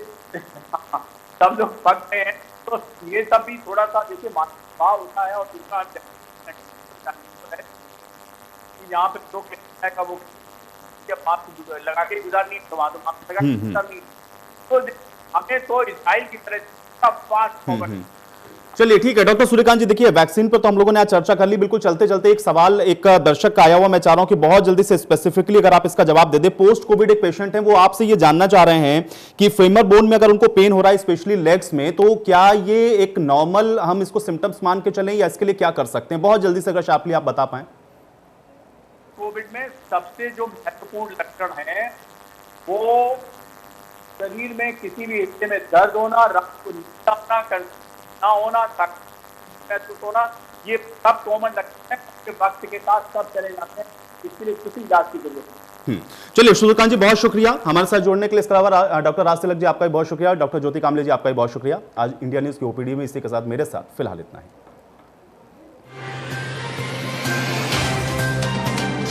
सब लोग पक गए हैं, तो ये सब भी थोड़ा सा देखिए भाव होता है। और दूसरा यहाँ पे लोग का वो मास्क लगा के गुजारनी तो वहां तो मास्क लगा के गुजारनी। तो हमें तो इजराइल की तरह फास्ट फॉरवर्ड। चलिए ठीक है डॉक्टर सूर्यकांत जी, देखिए वैक्सीन पर तो हम लोगों ने आज चर्चा कर ली। बिल्कुल चलते चलते एक सवाल एक दर्शक का आया हुआ, मैं चाह रहा हूं कि बहुत जल्दी से स्पेसिफिकली अगर आप इसका जवाब दे दे। पोस्ट कोविड एक पेशेंट है, वो आपसे ये जानना चाह रहे हैं कि फेमर बोन में अगर उनको पेन हो रहा है स्पेशली लेग्स में, तो क्या ये एक नॉर्मल हम इसको सिम्टम्स मान के चलें या इसके लिए क्या कर सकते हैं? बहुत जल्दी से अगर शार्पली आप बता पाएं। कोविड में सबसे जो महत्वपूर्ण लक्षण है वो शरीर में किसी भी हिस्से में दर्द होना, रात को नींद ना होना, महसूस होना, ये सब कॉमन लक्षण है, वक्त के साथ सब चले जाते हैं, इसके लिए किसी इलाज की जरूरत नहीं। चलिए सूर्यकांत जी बहुत शुक्रिया हमारे साथ जुड़ने के लिए। इसके अलावा डॉक्टर राज तिलक जी आपका भी बहुत शुक्रिया, डॉक्टर ज्योति कामले जी आपका भी बहुत शुक्रिया। आज इंडिया न्यूज की ओपीडी में इसी के साथ मेरे साथ फिलहाल इतना ही।